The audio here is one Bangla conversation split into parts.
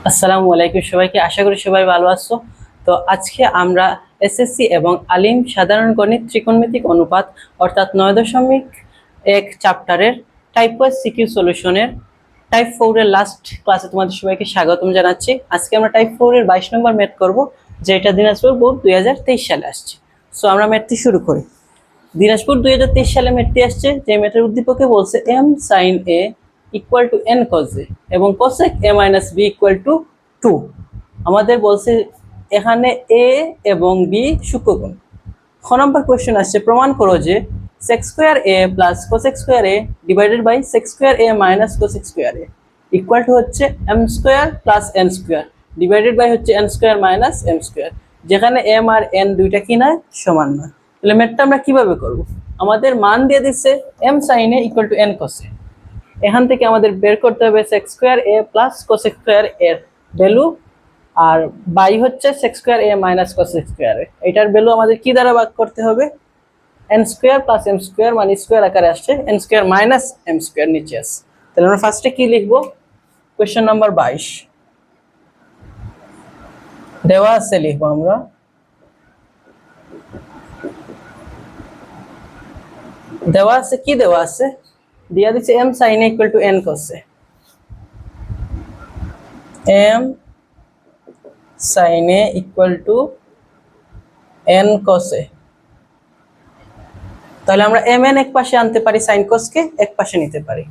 আসসালামু আলাইকুম সবাইকে, আশা করি সবাই ভালো আছো। তো আজকে আমরা এসএসসি এবং আলিম সাধারণ গণিত ত্রিকোণমিতিক অনুপাত অর্থাৎ 9.1 চ্যাপ্টারের টাইপ ওয়াইজ সিকিউ সলিউশনের টাইপ 4 এর লাস্ট ক্লাসে তোমাদের সবাইকে স্বাগতম জানাচ্ছি। আজকে আমরা টাইপ 4 এর 22 নম্বর ম্যাথ করব, যেটা দিনাজপুর বোর্ড 2023 সালে আসছে। সো আমরা ম্যাথটি শুরু করি। দিনাজপুর 2023 সালে ম্যাথটি আসছে, যে ম্যাথের উদ্দীপকে বলছে m sin a equal to n cos a এবং cosec a minus b equal to 2। আমাদের বলছে এখানে a এবং b সূক্ষ্মকোণ। খ নম্বর কোশ্চেন আসছে, প্রমাণ করো যে sec square a plus cosec square a divided by sec square a minus cosec square a equal to হচ্ছে m square plus n square divided by হচ্ছে n square minus m square, যেখানে m আর n দুইটা কি নয়, সমান নয়। তাহলে ম্যাথটা আমরা কিভাবে করব? আমাদের মান দিয়ে দিচ্ছে m sin a equal to n cos a। এখান থেকে আমাদের বের করতে হবে sec square a plus cosec square এর ভ্যালু, আর বাই হচ্ছে sec square a minus cosec square a। এটার ভ্যালু আমাদের কি দ্বারা ভাগ করতে হবে? n square plus m square, মানে স্কয়ার আকারে আসছে, n square minus m square নিচে আছে। তাহলে আমরা ফার্স্টে কি লিখব? কোশ্চেন নাম্বার 22 দেওয়া আছে, লিখবো আমরা দেওয়া আছে, কি দেওয়া আছে? দিয়া দিচ্ছে m sin a equal to n cos a। m sin a equal to n cos a। তাহলে আমরা mn এক পাশে আনতে পারি, sin cos কে এক পাশে নিতে পারি।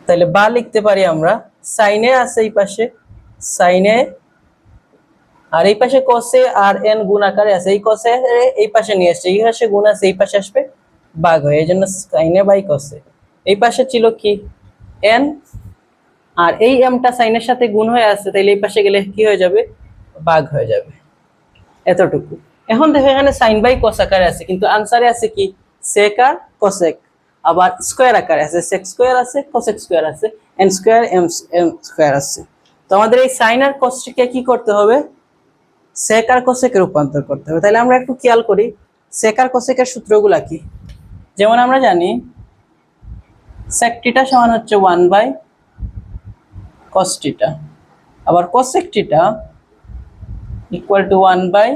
তাহলে বা লিখতে পারি আমরা sin a আছে এই পাশে, sin a, আর এই পাশে cos a আর n গুণ আকারে আছে, এই cos a এই পাশে নিয়ে আসছে, এই পাশে গুণ আছে, এই পাশে আসবে ভাগ হয়ে, এই জন্য sin a by cos a। এই পাশে ছিল কি n, আর এই mটা sin এর সাথে গুণ হয়ে আছে, তাহলে এই পাশে গেলে কি হয়ে যাবে, ভাগ হয়ে যাবে, এতটুকু। এখন দেখো এখানে sin বাই cos আকারে আছে, কিন্তু আনসারে আছে কি sec আর cosec, আবার স্কয়ার আকারে আছে, sec স্কয়ার আছে, cosec স্কয়ার আছে, n স্কয়ার m স্কয়ার আছে। তো আমাদের এই sin আর cos কে কি করতে হবে? sec আর cosec এ রূপান্তর করতে হবে। তাহলে আমরা একটু খেয়াল করি sec আর cosec এর সূত্রগুলা কি। যেমন আমরা জানি sec থিটা সমান হচ্ছে 1 বাই cos থিটা, আবার cosec theta equal to 1 by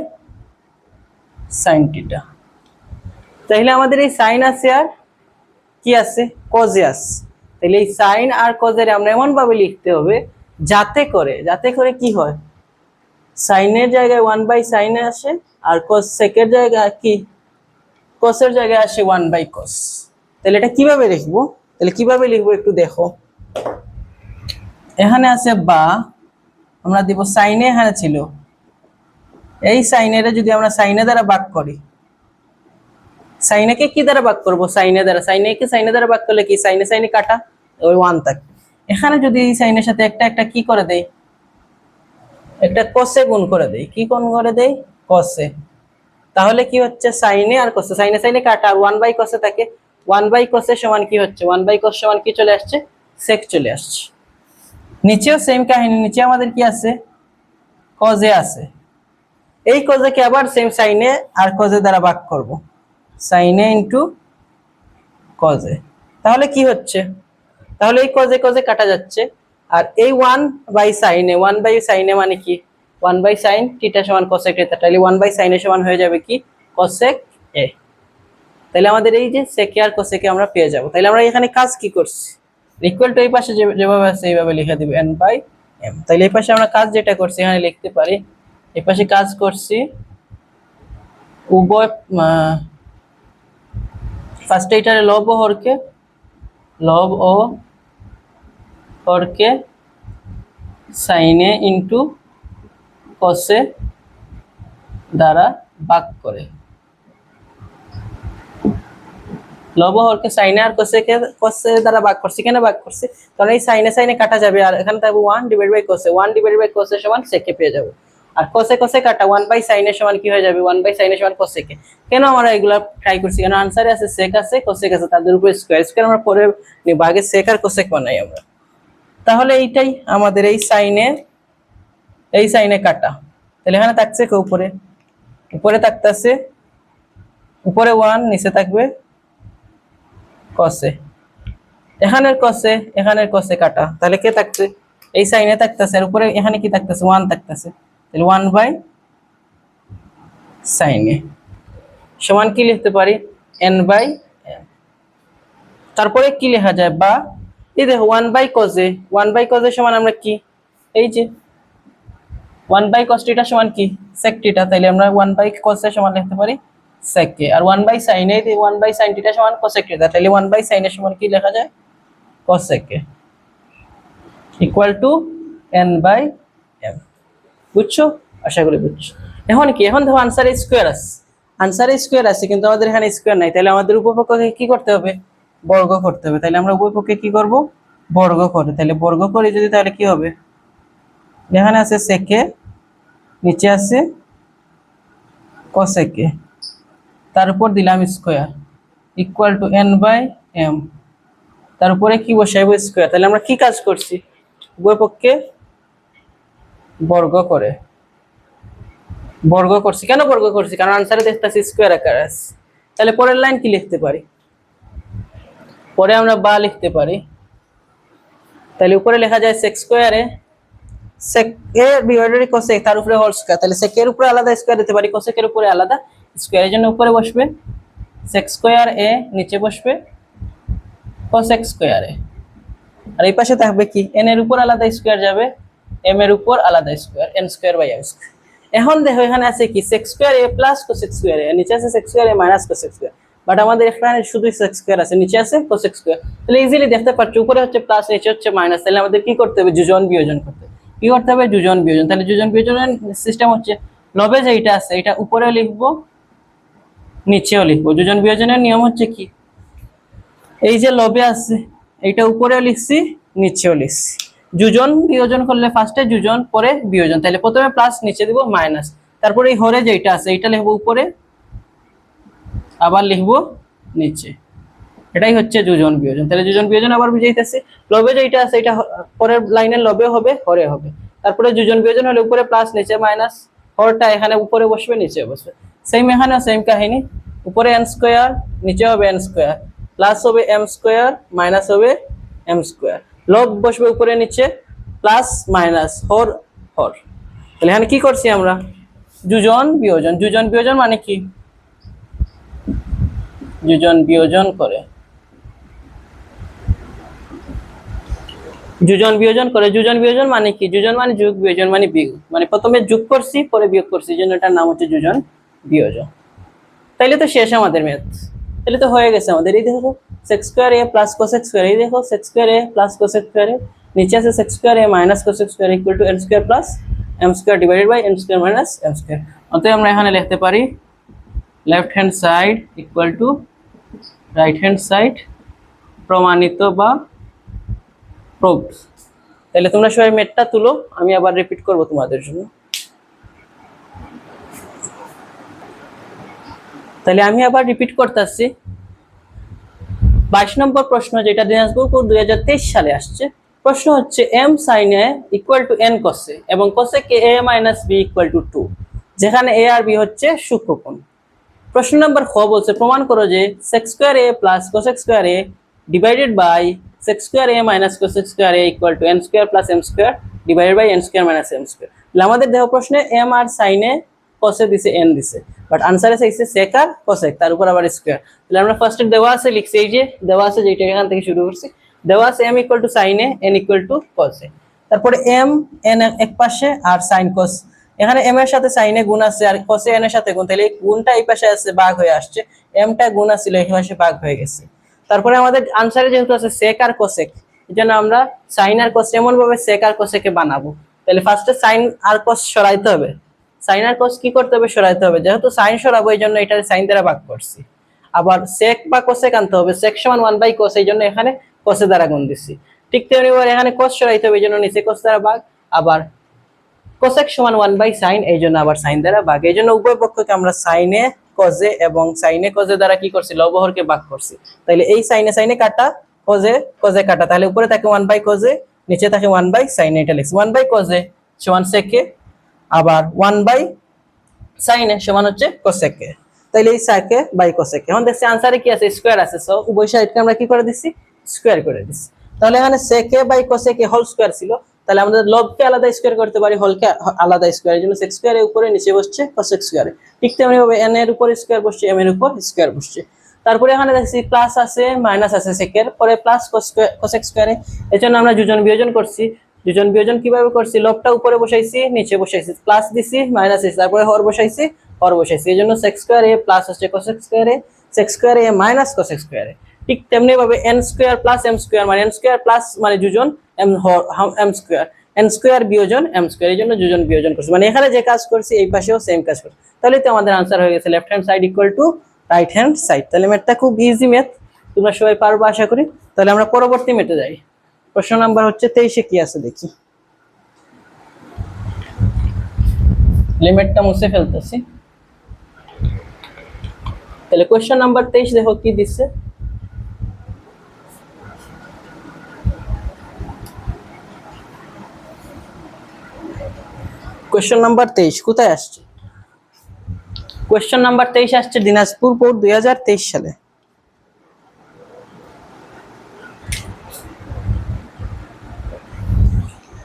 sin theta. তাহলে আমাদের এই sin আছে আর কি আছে, cos এ আছে। তাহলে এই sin আর cos এর আমরা এমন ভাবে লিখতে হবে যাতে করে কি হয়, sin এর জায়গায় 1 বাই sin এ আসে, আর cosec এর জায়গায় কি, cos এর জায়গায় আসে 1 বাই cos। তাহলে এটা কিভাবে লিখবো? একটু দেখো, এখানে আছে বা, আমরা দিব sin এ, এখানে ছিল এই sin এর, যদি আমরা sin এ দ্বারা ভাগ করি, sin এ কে কি দ্বারা ভাগ করব? sin এ দ্বারা, sin এ কে sin এ দ্বারা ভাগ করলে কি sin এ কাটা ওই 1 থাকে। এখানে যদি এই sin এর সাথে একটা একটা কি করে দেই, একটা cos এ গুণ করে দেই, কি গুণ করে দেই, cos এ। তাহলে কি হচ্ছে, sin এ আর cos এ, sin এ কাটা, আর 1 বাই cos এ থাকে, 1 বাই cos এ সমান কি হচ্ছে, 1 বাই cos সমান কি চলে আসছে, sec চলে আসছে। নিচেও সেম কাহিনী, নিচে আমাদের কি আছে, cos এ আছে, এই cos এ কে আবার সেম sin এ আর cos এ দ্বারা ভাগ করব, sin a into cos a। তাহলে কি হচ্ছে, তাহলে এই cos এ কাটা যাচ্ছে, আর এই 1 by sin a, 1 by sin a মানে কি, 1 বাই sin থিটা সমান cosec থিটা, তাহলে 1 বাই sin a সমান হয়ে যাবে কি, cosec a। তাহলে আমাদের এই যে sec a R cosec a আমরা পেয়ে যাব। তাহলে আমরা এখানে কাজ কি করছি, ইকুয়াল টু এই পাশে যেভাবে আছে এইভাবে লিখে দিব n বাই m। তাহলে এই পাশে আমরা কাজ যেটা করছি এখানে লিখতে পারি, এই পাশে কাজ করছি উভয়, ফার্স্ট এটারে লব ও হরকে sin a into cos a দ্বারা ভাগ করে, লব ও হরকে sin a R cos a দ্বারা ভাগ করছি। কেন ভাগ করছি? কারণ এই sin a কাটা যাবে, আর এখানে থাকবে 1 divide by cos a, 1 divide by cos a সমান sec a পেয়ে যাব। আর cos a কাটা 1 বাই sin a সমান কি হয়ে যাবে, 1 বাই sin a সমান cos a। কেন আমরা এগুলা ট্রাই করছি, কারণ আনসারে আছে sec আছে, cos আছে, তাদের উপর স্কয়ার আমরা পরে নিব, আগে sec আর cos বানাই আমরা। তাহলে এইটাই আমাদের এই sin a কাটা। তাহলে এখানে থাকছে কি, উপরে থাকতেছে, উপরে 1, নিচে থাকবে cos a, এখানের cos a কাটা, তাহলে কে থাকছে, এই সাইনে থাকতেছে, আর উপরে এখানে কি থাকতেছে 1 থাকতেছে, তাহলে 1 বাই সাইনে সমান কি লিখতে পারি n বাই m। তারপরে কি লেখা যায়, বা এই দেখো 1 বাই কজে, 1 বাই কজে সমান আমরা কি, এই যে 1 বাই cos থিটা সমান কি sec থিটা, তাহলে আমরা 1 বাই cos এর সমান লিখতে পারি sec কে, আর 1 by sin a 1 by sin theta সমান cosec থিটা, তাহলে 1 বাই sin এর সমান কি লেখা যায় cosec কে equal to n by m। বুঝছো, আশা করি বুঝছো। এখন কি, এখন দেখো আনসারে স্কয়ার আছে, আনসারে স্কয়ার আছে কিন্তু আমাদের এখানে স্কয়ার নাই, তাহলে আমাদের উপপক্ষকে কি করতে হবে, বর্গ করতে হবে। তাহলে আমরা উপপক্ষে কি করব, বর্গ করে, তাহলে বর্গ করি যদি, তাহলে কি হবে, এখানে আছে sec এ, নিচে আছে cosec এ, তার উপর দিলাম square equal to n by m, তার উপরে কি বসাইবো স্কয়ার। তাহলে আমরা কি কাজ করছি, উভয় পক্ষে বর্গ করে, বর্গ করছি। কেন বর্গ করছি, কারণ আনসারে দেখতেছি স্কয়ার আকারে আছে। তাহলে পরের লাইন কি লিখতে পারি, পরে আমরা বা লিখতে পারি, তাহলে উপরে লেখা যায় sec স্কয়ারে sec a divided cosec, তার উপরে হোল স্কয়ার, তাহলে sec এর উপরে আলাদা স্কয়ার দিতে পারি, cosec এর উপরে আলাদা স্কয়ার, এর জন্য উপরে বসবে sec স্কয়ার a, নিচে বসবে cosec স্কয়ার a, আর এই পাশে থাকবে কি n এর উপর আলাদা স্কয়ার যাবে, m এর উপর আলাদা square, n square by m square. এখন দেখো এখানে আছে কি sec square a plus cosec square a, নিচে আছে sec square a minus cosec square, but আমাদের এখানে শুধু sec স্কয়ার আছে, নিচে আছে cosec স্কয়ার। তাহলে ইজিলি দেখতে পাচ্ছ উপরে হচ্ছে প্লাস, নিচে হচ্ছে মাইনাস, তাহলে আমাদের কি করতে হবে, যোজন বিয়োজন করতে হবে। কি করতে হবে, যোজন বিয়োজন। তাহলে যোজন বিয়োজনের সিস্টেম হচ্ছে লবে যেটা আছে এটা উপরেও লিখবো নিচেও লিখবো। যোজন বিয়োজনের নিয়ম হচ্ছে কি, এই যে লবে আছে এটা উপরেও লিখছি নিচেও লিখছি, যোজন বিয়োজন করলে ফার্স্টে যোজন পরে বিয়োজন, তাহলে প্রথমে প্লাস নিচে দিব মাইনাস, তারপরে এই হরে যেটা আছে এটা লিখবো উপরে আবার লিখবো নিচে, এটাই হচ্ছে যোজন বিয়োজন। তাহলে যোজন বিয়োজন আবার বুঝাইতেছি, লবে যেটা আছে এটা পরের লাইনের লবে হবে হরে হবে, তারপরে যোজন বিয়োজন হলে উপরে প্লাস নিচে মাইনাস, হরটা এখানে উপরে বসবে নিচে বসবে, সেম এখানেও সেম কাহিনী, উপরে n স্কয়ার নিচে হবে n স্কয়ার, প্লাস হবে m স্কয়ার মাইনাস হবে m স্কয়ার, লব বসবে উপরে নিচে প্লাস মাইনাস হর হর। তাহলে এখানে কি করছি আমরা, যোজন বিয়োজন। যোজন বিয়োজন মানে কি, যোজন বিয়োজন করে, যোজন বিয়োজন করে। যোজন বিয়োজন মানে কি, যোজন মানে যোগ, বিয়োজন মানে বিয়োগ, মানে প্রথমে যোগ করছি পরে বিয়োগ করছি, এই জন্য এটার নাম হচ্ছে যোজন বিয়োজন। তাইলে তো শেষ আমাদের ম্যাথ, তাহলে তো হয়ে গেছে আমাদের। এই দেখো sec square a plus cosec square, এই দেখো sec square a plus cosec square a, নিচে আছে sec square a minus cosec square equal to n square plus m square divided by n square minus m square. অতএব আমরা এখানে লিখতে পারি left hand side equal to right hand side, প্রমাণিত বা প্রুভড। তাহলে তোমরা সবাই ম্যাথটা তুলো, আমি আবার রিপিট করব তোমাদের জন্য। তাহলে আমি আবার রিপিট করতেছি, 22 নম্বর প্রশ্ন, যেটা দিনাজপুর 2023 সালে আসছে। প্রশ্ন হচ্ছে m sin a equal to n cos a এবং cosec a minus b equal to 2, যেখানে a আর b হচ্ছে সূক্ষ্মকোণ। প্রশ্ন নম্বর খ বলছে প্রমাণ করো যে sec square a plus cosec square a divided by sec square a minus cosec square a equal to n square plus m square divided by n square minus m square. তাহলে আমাদের দেখো প্রশ্নে m আর sin a cos a দিছে, n দিছে, বাট আনসারে চাইছে sec আর cosec, তার উপর আবার স্কয়ার। তাহলে আমরা ফার্স্টে দেওয়া আছে লিখছি, এই যে দেওয়া আছে যেটা এখান থেকে শুরু করছি, দেওয়া আছে m equal to sin a, n equal to cos a, তারপরে m n এক পাশে আর sin cos, এখানে m এর সাথে sin a গুণ আছে আর cos a n এর সাথে গুণ, তাহলে এই গুণটা এই পাশে আছে ভাগ হয়ে আসছে, m টা গুণ ছিল এই পাশে ভাগ হয়ে গেছে। তারপরে আমাদের আনসারে যেহেতু আছে sec আর cosec, এজন্য আমরা sin আর cos এমন ভাবে sec আর cosec কে বানাবো। তাহলে ফার্স্টে sin আর cos সরাইতে হবে, sin আর cos কি করতে হবে, সরাইতে হবে, যেহেতু sin সরাবো এই জন্য এটা sin দ্বারা ভাগ করছি। আবার sec বা cosec আনতে হবে, sec সমান 1 বাই cos, এই জন্য এখানে cos এর দ্বারা গুণ দিছি। ঠিক তেমনি এখানে cos সরাইতে হবে, এই জন্য নিচে cos দ্বারা ভাগ, আবার cosec সমান 1 বাই sin, এই জন্য আবার sin দ্বারা ভাগ, এই জন্য উভয় পক্ষকে আমরা sin a cos a এবং sin a cos a দ্বারা কি করছি, লবহরকে ভাগ করছি। তাহলে এই sin a কাটা, cos a কাটা, তাহলে উপরে থাকে 1 বাই cos a, নিচে থাকে 1 বাই sin a, এটা লিখছি 1 বাই cos a সমান sec a, আবার 1 বাই sin a সমান হচ্ছে cosec a। তাহলে এই sec a by cosec a। এখন দেখছি আনসারে কি আছে, স্কয়ার আছে, সো উভয় সাইডকে আমরা কি করে দিছি, স্কয়ার করে দিছি। তাহলে এখানে sec a by cosec a whole square ছিল, তাহলে আমাদের লবকে আলাদা স্কোয়ার করতে পারি, হলকে আলাদা স্কোয়ার, এই জন্য সেক্স স্কোয়ারের উপরে নিচে বসছে কোসেক স্কোয়ারে। ঠিক তেমনি ভাবে এন এর উপর স্কোয়ার বসছে, এম এর উপর স্কোয়ার বসছে। তারপরে এখানে দেখছি প্লাস আছে মাইনাস আছে সেকের পরে প্লাস কোসেক স্কোয়ারে, এই জন্য আমরা যোজন বিয়োজন করছি। যোজন বিয়োজন কিভাবে করছি, লবটা উপরে বসাইছি নিচে বসাইছি, প্লাস দিছি মাইনাস দিছি, তারপরে হর বসাইছি হর বসাইছি, এই জন্য সেক্স স্কোয়ার এ প্লাস হচ্ছে cosec square a, sec square a minus cosec square a. ঠিক তেমনি ভাবে n square plus m square মানে এন স্কোয়ার প্লাস মানে যোজন m m square, n square বিয়োজন এম স্কোয়ার, এই জন্য যোজন বিয়োজন করছি। মানে এখানে যে কাজ করছি এই পাশেও সেম কাজ করছি। তাহলে তো আমাদের আনসার হয়ে গেছে left hand side equal to right hand side. তাহলে ম্যাথটা খুব ইজি ম্যাথ, তোমরা সবাই পারবে আশা করি। তাহলে আমরা পরবর্তী ম্যাথে যাই। প্রশ্ন নাম্বার হচ্ছে 23-এ কি আছে দেখি। লিমিটটা মুছে ফেলতেছি। তাহলে কোশ্চেন নাম্বার 23 দেখো কি দিচ্ছে। কোশ্চেন নাম্বার 23 কোথায় আসছে? কোশ্চেন নাম্বার 23 আসছে দিনাজপুর বোর্ড 2023 সালে।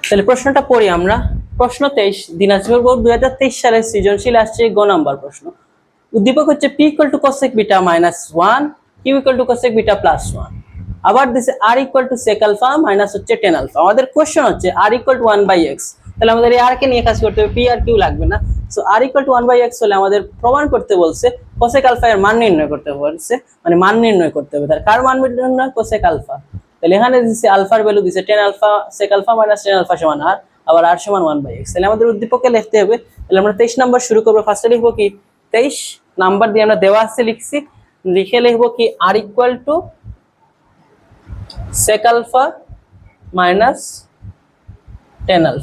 তাহলে প্রশ্নটা পড়ি আমরা। প্রশ্ন 23 দিনাজপুর বোর্ড 2023 সালে সৃজনশীল আসছে গ নাম্বার প্রশ্ন। উদ্দীপক হচ্ছে p = cosec β - 1, q = cosec β + 1। আবার দিছে r = sec α - হচ্ছে tan α। আমাদের কোশ্চেন হচ্ছে r = 1/x। তাহলে আমাদের এই r কে নিয়ে কাজ করতে হবে, p আর q লাগবে না। সো r = 1/x হলে আমাদের প্রমাণ করতে বলছে cosec α এর মান নির্ণয় করতে বলছে, মানে মান নির্ণয় করতে হবে। তার কার মান নির্ণয়? cosec α। তাহলে এখানে দিছে আলফার ভ্যালু দিছে tan α sec α - tan α = r, আবার r = 1/x। তাহলে আমাদের উদ্দীপকে লিখতে হবে। তাহলে আমরা 23 নাম্বার শুরু করব। ফার্স্টে লিখব কি 23 নাম্বার দিয়ে আমরা দেওয়া আছে লিখছি, লিখে লিখব কি r = sec α - tan α।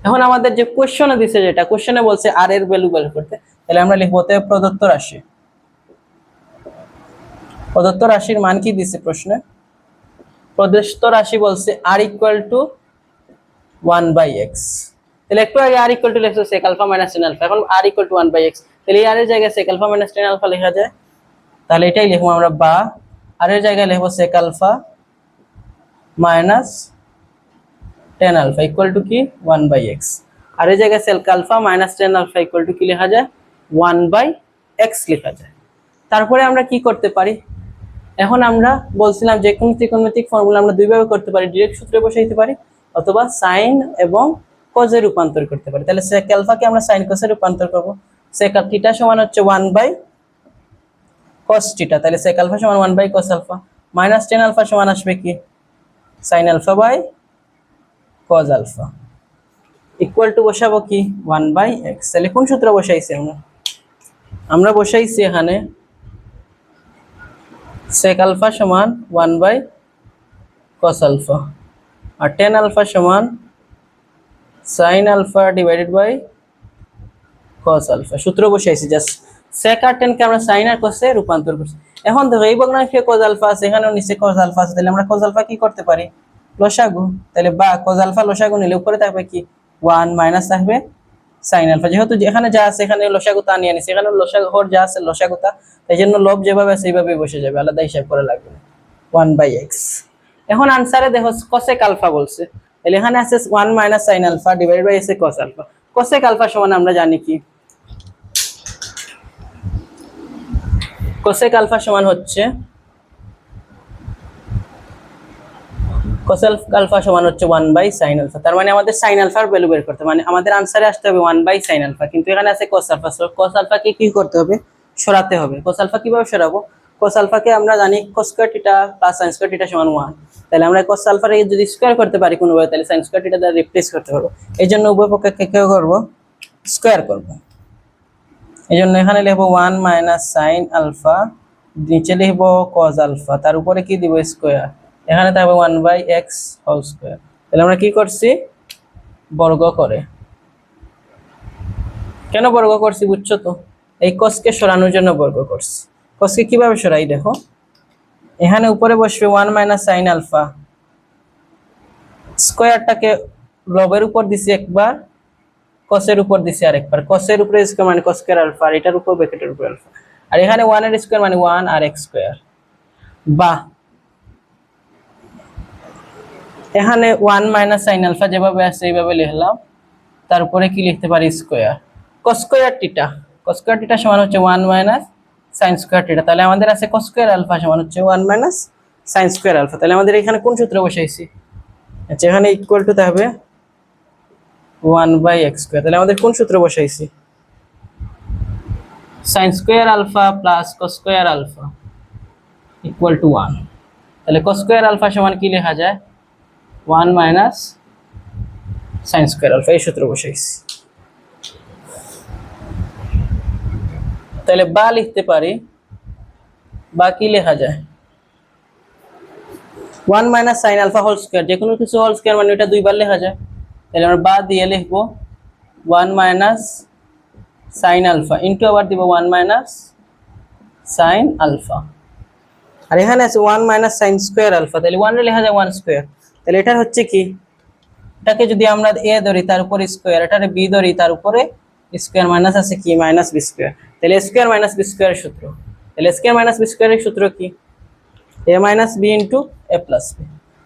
এখন আমাদের যে কোশ্চেনে দিছে, যেটা কোশ্চেনে বলছে r এর ভ্যালু বের করতে, তাহলে আমরা লিখব তে প্রদত্ত রাশি। প্রদত্ত রাশির মান কি দিছে প্রশ্নে? প্রদত্ত রাশি বলছে r = 1/x। তাহলে একটু আগে r = লিখছো sec α - tan α, এখন r = 1/x। তাহলে r এর জায়গায় sec α - tan α লেখা যায়। তাহলে এটাই লিখবো আমরা, বা r এর জায়গায় লিখবো sec α - tan α = কি 1/x। আর এর জায়গায় sec α - tan α = কি লেখা যায় 1/x লেখা যায়। তারপরে আমরা কি করতে পারি, এখন আমরা বলছিলাম যে কোন ত্রিকোণমিতিক ফর্মুলা আমরা দুইভাবে করতে পারি, ডাইরেক্ট সূত্রে বসাইতে পারি অথবা sin এবং cos এ রূপান্তর করতে পারি। তাহলে sec α কে আমরা sin cos এ রূপান্তর করব। sec θ সমান হচ্ছে 1/cos θ, তাহলে sec α সমান 1/cos α মাইনাস tan α সমান আসবে কি sin α/cos α ইকুয়াল টু বসাবো কি 1/x। তাহলে কোন সূত্র বসাইছি আমরা বসাইছি এখানে sec α সমান 1/cos α আর tan α সমান sin α / cos α। সূত্র বসাইছি, জাস্ট sec আর tan কে আমরা sin আর cos এ রূপান্তর করছি। এখন দেখো এই ভগ্নাংশে cos α আছে, এখানেও নিচে cos α আছে, তাহলে আমরা cos α কি করতে পারি লসাগু। তাহলে বা cos α লসাগু নিলে উপরে থাকবে কি 1 মাইনাস থাকবে sin α। যেহেতু এখানে যা আছে এখানে লসাগু তা নিয়ে নিছি, এখানে লসাগু হর যা আছে লসাগু তা, এই জন্য লব যেভাবে আছে এইভাবেই বসে যাবে, আলাদা হিসাব করা লাগবে না 1/x। এখন আনসারে দেখো cosec α বলছে, তাহলে এখানে আছে 1 মাইনাস sin α ডিভাইডেড বাই আছে cos α। cosec α সমান আমরা জানি কি cosec α সমান হচ্ছে cosec α সমান হচ্ছে 1/sin α। তার মানে আমাদের sin α এর ভ্যালু বের করতে হবে, মানে আমাদের আনসারে আসতে হবে 1/sin α, কিন্তু এখানে আছে cos α। সো cos α কে কি করতে হবে সরাতে হবে। cos α কিভাবে সরাবো, cos α কে আমরা জানি cos square θ plus sin square θ সমান 1। তাহলে আমরা cos α কে যদি স্কয়ার করতে পারি কোনোভাবে, তাহলে sin স্কয়ার θ দ্বারা রিপ্লেস করতে পারবো। এইজন্য উভয় পক্ষকে কি করব স্কয়ার করব। এইজন্য এখানে লিখব 1 মাইনাস sin α, নিচে লিখব cos α, তার উপরে কি দিব স্কয়ার, এখানে থাকবে 1/x হোল স্কয়ার। তাহলে আমরা কি করছি বর্গ করে। কেন বর্গ করছি বুঝছো তো, এই cos কে সরানোর জন্য বর্গ করছি। cos কে কিভাবে সরাই দেখো, এখানে উপরে বসবে 1 মাইনাস sin α, স্কয়ারটাকে লবের উপর দিছি একবার, cos এর উপর দিছি আরেকবার। cos এর উপরে স্কয়ার মানে cos স্কয়ার আলফা, আর এটার উপর ব্র্যাকেটের উপর আলফা, আর এখানে 1 এর স্কয়ার মানে 1 আর x স্কয়ার। বা এখানে 1 মাইনাস সাইন আলফা যেভাবে আছে এইভাবে লিখলাম, তারপরে কি লিখতে পারি square cos square theta. cos square theta সমান হচ্ছে 1 মাইনাস sin স্কয়ার থিটা। তাহলে আমাদের আছে cos স্কয়ার আলফা সমান হচ্ছে 1 মাইনাস sin স্কয়ার আলফা। তাহলে আমাদের এখানে কোন সূত্র বসাইছি? আচ্ছা, এখানে ইকুয়াল টু হবে 1 বাই x স্কয়ার। তাহলে আমাদের কোন সূত্র বসাইছি? sin square alpha plus cos square alpha equal to 1। তাহলে cos স্কয়ার আলফা সমান কি লেখা যায়? 1 মাইনাস sin স্কয়ার আলফা, এই সূত্র বসাইছি। তাহলে বা লিখতে পারি, বা কি লেখা যায়? 1 minus sin alpha whole square, যে কোনো কিছু হোল স্কয়ার মানে এটা দুইবার লেখা যায়। তাহলে আমরা বা দিয়ে লিখবো 1 মাইনাস sin আলফা ইনটু আবার দিব 1 মাইনাস sin আলফা। আর এখানে আছে 1 মাইনাস sin স্কয়ার আলফা, তাহলে 1 এ লেখা যায় 1 স্কয়ার। তাহলে এটা হচ্ছে কি, এটাকে যদি আমরা a ধরি তার উপরে স্কয়ার, এটারে b ধরি তার উপরে স্কয়ার, মাইনাস আছে কি মাইনাস b স্কয়ার। তাহলে a স্কয়ার মাইনাস b স্কয়ারের সূত্র। তাহলে a স্কয়ার মাইনাস b স্কয়ারের সূত্র কি? a minus b into a plus b।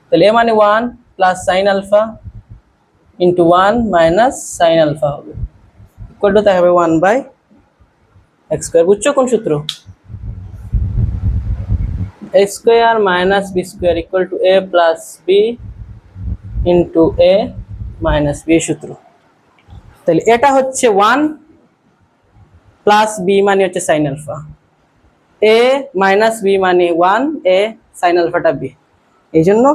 তাহলে a মানে 1 plus sin alpha into 1 minus sin alpha হবে ইকুয়াল টু হবে 1 বাই x স্কয়ার। বুঝছো কোন সূত্র? a square minus b square equal to a plus b into a minus b সূত্র। তাহলে এটা হচ্ছে 1 প্লাস b মানে হচ্ছে sin alpha, a minus b মানে 1, a sin আলফাটা b। এই জন্য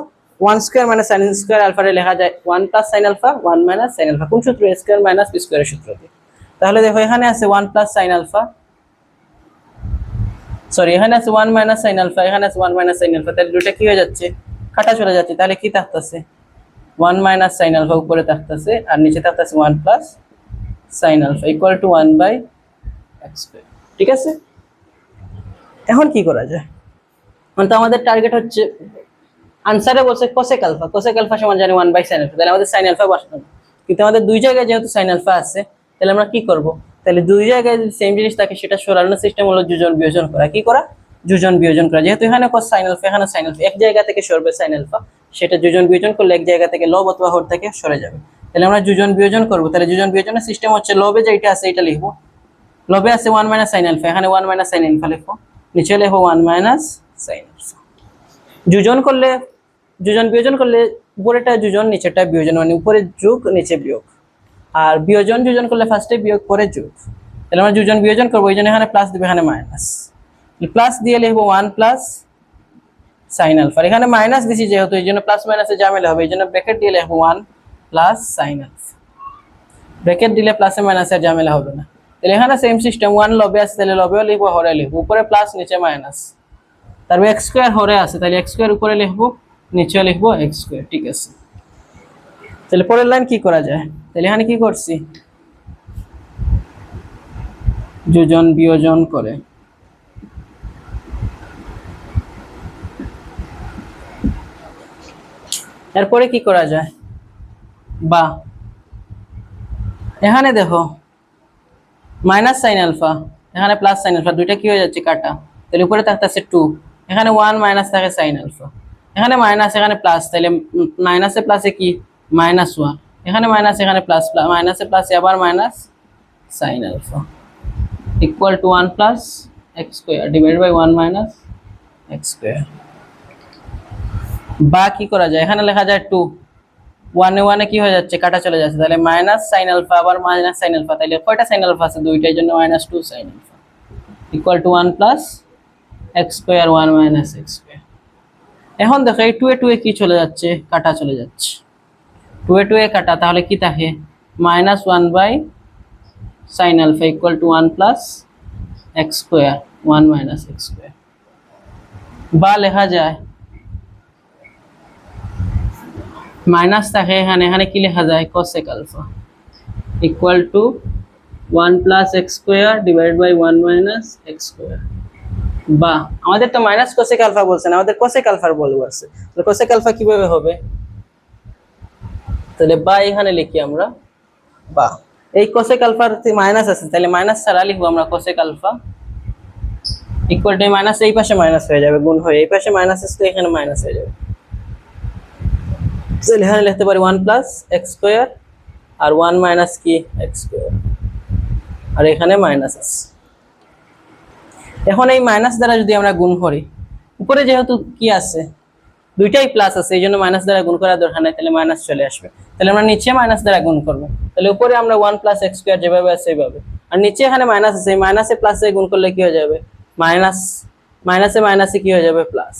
1 স্কয়ার মাইনাস sin স্কয়ার আলফারে লেখা যায় 1 plus sin alpha 1 minus sin alpha. কোন সূত্র? a স্কয়ার মাইনাস b স্কয়ারের সূত্রতে। তাহলে দেখো এখানে আছে 1 প্লাস sin আলফা, সরি এখানে আছে 1 মাইনাস sin আলফা, এখানে আছে 1 মাইনাস sin আলফা। তাহলে দুটো কি হয়ে যাচ্ছে? কাটা চলে যাচ্ছে। তাহলে কি থাকতেছে? 1 মাইনাস sin আলফা উপরে থাকতেছে আর নিচে থাকতেছে 1 plus sin alpha equal to 1 by x square. ঠিক আছে, এখন কি করা যায়? এখন তো আমাদের টার্গেট হচ্ছে, আনসারে বলছে cosec আলফা, cosec আলফা সমান জানি 1 বাই sin আলফা। তাহলে আমাদের sin আলফা বসানো, কিন্তু আমাদের দুই জায়গায় যেহেতু sin আলফা আছে, তাহলে আমরা কি করব? তাহলে দুই জায়গায় যদি সেম জিনিস থাকে সেটা সরানোর সিস্টেম হলো যোজন বিয়োজন করা। কি করা? যোজন বিয়োজন করা। যেহেতু এখানে cos sin আলফা, এখানে sin আলফা, এক জায়গা থেকে সরবে sin আলফা, সেটা যোজন বিয়োজন করলে এক জায়গা থেকে লব অথবা হর থেকে সরে যাবে। তাহলে আমরা যোজন বিয়োজন করব। তাহলে যোজন বিয়োজনের সিস্টেম হচ্ছে লবে যেটা আছে এটা লিখবো, লবে আছে 1 মাইনাস sin আলফা, এখানে 1 মাইনাস sin আলফা লিখবো, নিচে লিখবো 1 মাইনাস sin আলফা। যোজন করলে, যোজন বিয়োজন করলে উপরেটা যোজন নিচেটা বিয়োজন, মানে উপরে যোগ নিচে বিয়োগ। আর বিয়োজন যোজন করলে ফার্স্টে বিয়োগ পরে যোগ। তাহলে আমরা যোজন বিয়োজন করবো, এই জন্য এখানে প্লাস দেবো, এখানে মাইনাস। প্লাস দিয়ে লিখবো 1 প্লাস sin আলফা, এখানে মাইনাস দিছি যেহেতু এই জন্য প্লাস মাইনাসে ঝামেলা হবে, এই জন্য ব্র্যাকেট দিয়ে লিখবো 1 প্লাস sin আলফা। ব্র্যাকেট দিলে প্লাসে মাইনাসে ঝামেলা হবে না। তাহলে এখানে সেম সিস্টেম, 1 লবে আছে তাহলে লবেও লিখবো হরে লিখবো, উপরে প্লাস নিচে মাইনাস। তারপর x স্কয়ার হরে আছে তাহলে x স্কয়ার উপরে লিখবো নিচে লিখবো x স্কয়ার। ঠিক আছে, তাহলে পরের লাইন কি করা যায়? তাহলে এখানে কি করছি? যোজন বিয়োজন করে এরপরে কি করা যায়? বা এখানে দেখো মাইনাস sin আলফা, এখানে প্লাস sin আলফা, দুইটা কি হয়ে যাচ্ছে কাটা। তাহলে উপরে থাকতেছে 2, এখানে 1 মাইনাস থাকে sin আলফা, এখানে মাইনাস এখানে প্লাস, তাহলে মাইনাসে প্লাসে কি মাইনাস 1, এখানে মাইনাস এখানে প্লাস, মাইনাসে প্লাসে আবার minus sin alpha equal to 1 plus x square divided by 1 minus x square. বা কি করা যায়? এখানে লেখা যায় 2, 1 এ 1 এ কি হয়ে যাচ্ছে কাটা চলে যাচ্ছে, তাহলে মাইনাস sin আলফা আবার মাইনাস sin আলফা, তাহলে কয়টা sin আলফা আছে? দুইটার জন্য minus 2 sin alpha equal to 1 plus x square 1 minus x square. এখন দেখো এই 2 এ 2 এ কি চলে যাচ্ছে? কাটা চলে যাচ্ছে, 2 এ 2 এ কাটা, তাহলে কি থাকে? Minus 1 by sin alpha equal to 1 plus x square 1 minus x square. বা লেখা যায় মাইনাস থাকে এখানে, এখানে কি লেখা যায়? cosec alpha equal to 1 plus x square divided by 1 minus x square. বা আমাদের তো মাইনাস cosec আলফা বলছেন, আমাদের cosec আলফার বলবো আছে, তাহলে cosec আলফা কিভাবে হবে? তাহলে বা এখানে লিখি আমরা, বা এই cosec আলফার মাইনাস আছে তাহলে মাইনাস ছাড়া লিখবো আমরা cosec alpha equal to minus, এই পাশে মাইনাস হয়ে যাবে গুণ হয়ে, এই পাশে মাইনাস আসলে এখানে মাইনাস হয়ে যাবে। তাহলে এখানে লিখতে পারি 1 প্লাস এক্স স্কোয়ার আর 1 মাইনাস কি এক্স স্কোয়ার, আর এখানে মাইনাস আছে। এখন এই মাইনাস দ্বারা যদি আমরা গুণ করি, উপরে যেহেতু কি আছে দুইটাই প্লাস আছে, এই জন্য মাইনাস দ্বারা গুণ করার দরকার নেই, তাহলে মাইনাস চলে আসবে। তাহলে আমরা নিচে মাইনাস দ্বারা গুণ করবো, তাহলে উপরে আমরা 1 প্লাস এক্স স্কোয়ার যেভাবে আছে এইভাবে, আর নিচে এখানে মাইনাস আছে, এই মাইনাসে প্লাসে গুণ করলে কি হয়ে যাবে মাইনাস, মাইনাসে মাইনাসে কি হয়ে যাবে প্লাস।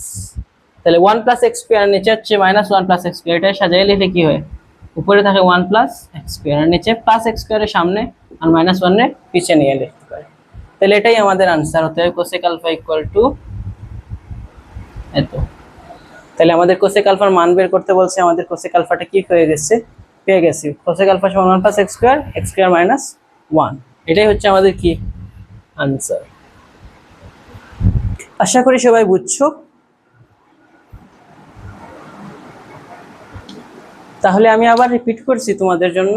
তাহলে 1 প্লাস এক্স স্কোয়ার, নিচে হচ্ছে মাইনাস 1 প্লাস এক্স স্কোয়ার, এটা সাজাই লিখলে কি হয় উপরে থাকে 1 প্লাস এক্স স্কোয়ার, আর নিচে প্লাস এক্স স্কোয়ারের সামনে আর মাইনাস 1 এর পিছে নিয়ে লিখতে পারি। তাহলে এটাই আমাদের আনসার হতে হবে কোসেক আলফা ইকুয়াল টু এত। তাহলে আমাদের কোসেক আলফার মান বের করতে বলছে, আমাদের কোসেক আলফাটা কি হয়ে গেছে পেয়ে গেছি, কোসেক আলফা সমান 1 প্লাস এক্স স্কোয়ার মাইনাস 1, এটাই হচ্ছে আমাদের কি আনসার। আশা করি সবাই বুঝছো। তাহলে আমি আবার রিপিট করছি তোমাদের জন্য।